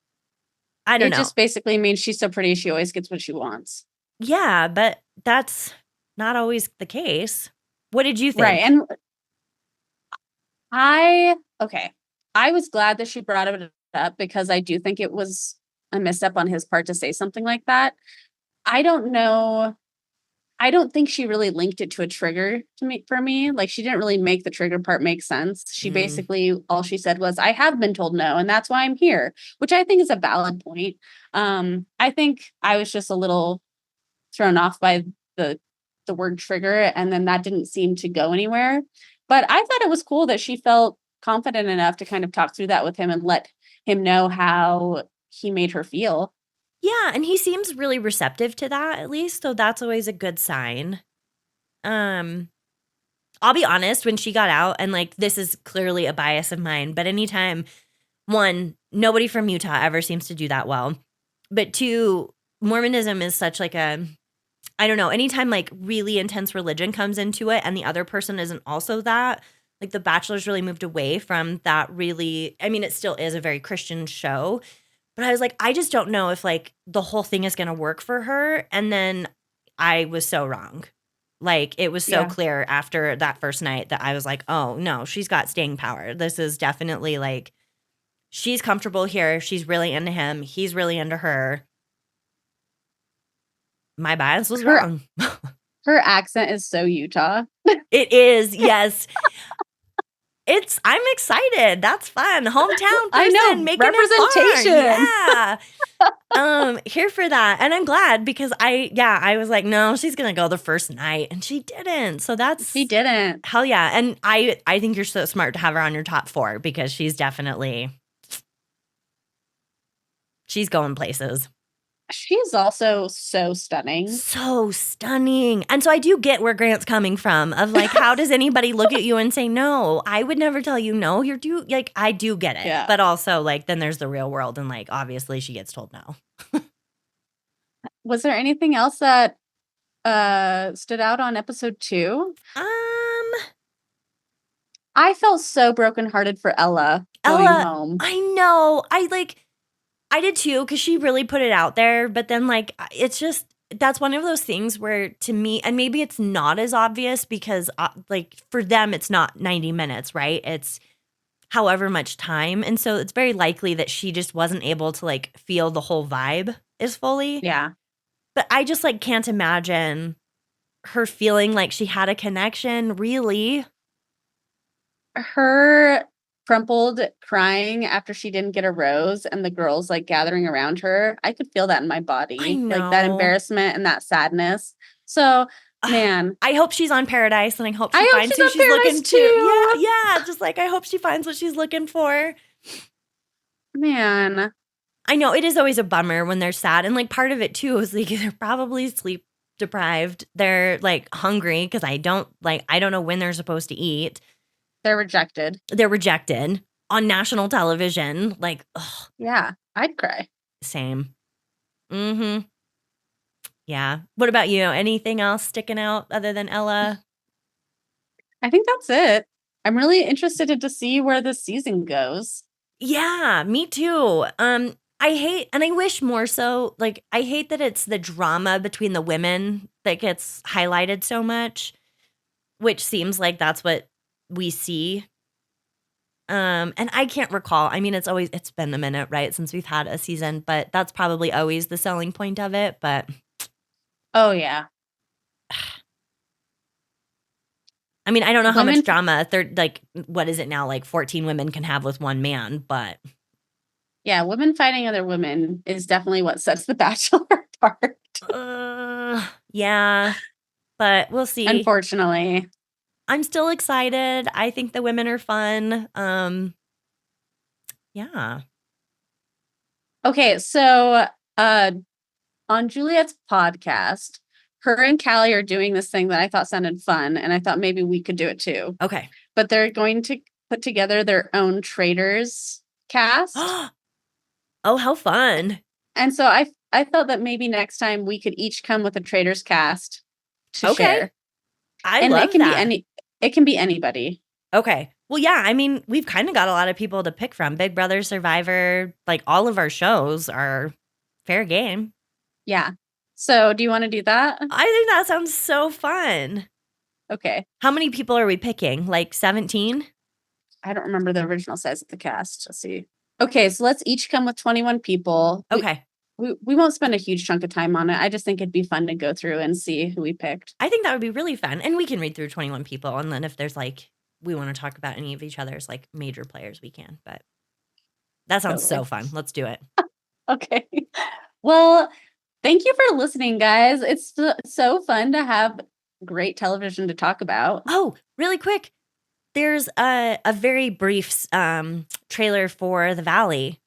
I don't know. It just basically means she's so pretty, she always gets what she wants. Yeah, but that's not always the case. What did you think? Right. And I was glad that she brought it up, because I do think it was a misstep on his part to say something like that. I don't know. I don't think she really linked it to a trigger for me. Like, she didn't really make the trigger part make sense. She basically, all she said was, I have been told no, and that's why I'm here, which I think is a valid point. I think I was just a little thrown off by the word trigger, and then that didn't seem to go anywhere. But I thought it was cool that she felt confident enough to kind of talk through that with him and let him know how he made her feel. Yeah, and he seems really receptive to that, at least, so that's always a good sign. I'll be honest, when she got out, and like this is clearly a bias of mine, but anytime, one, nobody from Utah ever seems to do that well, but two, Mormonism is such like a, I don't know, anytime like really intense religion comes into it and the other person isn't also that, like The Bachelor's really moved away from that really, I mean, it still is a very Christian show, But I was like, I just don't know if like the whole thing is going to work for her. And then I was so wrong. Like it was so clear after that first night that I was like, oh no, she's got staying power. This is definitely like, she's comfortable here. She's really into him. He's really into her. My bias was wrong. Her accent is so Utah. It is, yes. I'm excited. That's fun. Hometown person I know, making representation. it fun. Yeah. Here for that. And I'm glad because I was like, no, she's gonna go the first night. And she didn't. So She didn't. hell yeah. And I think you're so smart to have her on your top 4 because she's going places. She's also so stunning. So stunning. And so I do get where Grant's coming from of like, how does anybody look at you and say, no, I would never tell you no. I do get it. Yeah. But also like, then there's the real world. And like, obviously she gets told no. Was there anything else that stood out on episode 2? I felt so brokenhearted for Ella going home. I know. I did too, because she really put it out there. But then, like, it's just, that's one of those things where to me, and maybe it's not as obvious because, like, for them, it's not 90 minutes, right? It's however much time. And so it's very likely that she just wasn't able to, like, feel the whole vibe as fully. Yeah. But I just, like, can't imagine her feeling like she had a connection, really. Her crumpled crying after she didn't get a rose and the girls like gathering around her. I could feel that in my body. I know. Like that embarrassment and that sadness. So, man. I hope she's on Paradise and I hope she finds who she's looking to. Yeah. Just like I hope she finds what she's looking for. Man. I know it is always a bummer when they're sad. And like part of it too is like they're probably sleep deprived. They're like hungry because I don't know when they're supposed to eat. They're rejected. They're rejected on national television. Like, ugh. Yeah, I'd cry. Same. Mm-hmm. Yeah. What about you? Anything else sticking out other than Ella? I think that's it. I'm really interested to see where this season goes. Yeah, me too. I hate, and I wish more so, like, I hate that it's the drama between the women that gets highlighted so much, which seems like that's what we see. And I can't recall. I mean, it's been a minute, right, since we've had a season, but that's probably always the selling point of it. But oh yeah. I mean, I don't know how much drama what is it now? Like 14 women can have with one man, but yeah, women fighting other women is definitely what sets The Bachelor apart. Yeah, but we'll see. Unfortunately. I'm still excited. I think the women are fun. Yeah. Okay, so on Juliet's podcast, her and Callie are doing this thing that I thought sounded fun, and I thought maybe we could do it too. Okay. But they're going to put together their own Traitors cast. Oh, how fun. And so I thought that maybe next time we could each come with a Traitors cast to share. I love that. It can be anybody. Okay. Well, yeah, I mean, we've kind of got a lot of people to pick from. Big Brother, Survivor, like all of our shows are fair game. Yeah. So do you want to do that? I think that sounds so fun. Okay. How many people are we picking? Like 17? I don't remember the original size of the cast. Let's see. Okay, so let's each come with 21 people. Okay. We won't spend a huge chunk of time on it. I just think it'd be fun to go through and see who we picked. I think that would be really fun. And we can read through 21 people. And then if there's like, we want to talk about any of each other's like major players, we can. But that sounds so fun. Let's do it. Okay. Well, thank you for listening, guys. It's so fun to have great television to talk about. Oh, really quick. There's a very brief trailer for The Valley.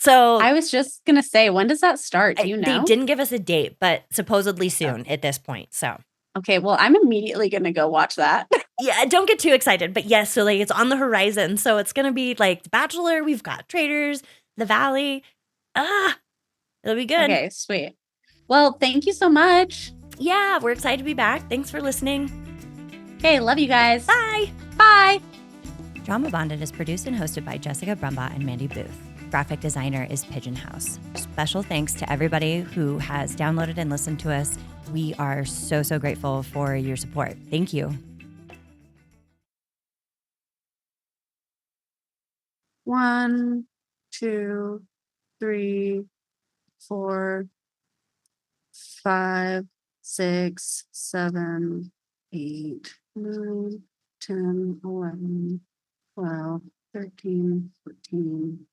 So I was just going to say, when does that start? Do you know? They didn't give us a date, but supposedly soon at this point. So, okay, well, I'm immediately going to go watch that. Yeah, don't get too excited. But yes, so like it's on the horizon. So it's going to be like The Bachelor. We've got Traitors, The Valley. It'll be good. Okay, sweet. Well, thank you so much. Yeah, we're excited to be back. Thanks for listening. Okay, love you guys. Bye. Bye. Drama Bonded is produced and hosted by Jessica Brumbaugh and Mandy Booth. graphic designer is Pigeon House. Special thanks to everybody who has downloaded and listened to us. We are so, so grateful for your support. Thank you. 1, 2, 3, 4, 5, 6, 7, 8, 9, 10, 11, 12, 13, 14,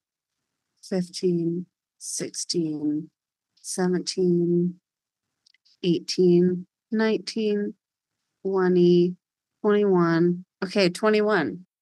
15, 16, 17, 18, 19, 20, 21. Okay, 21.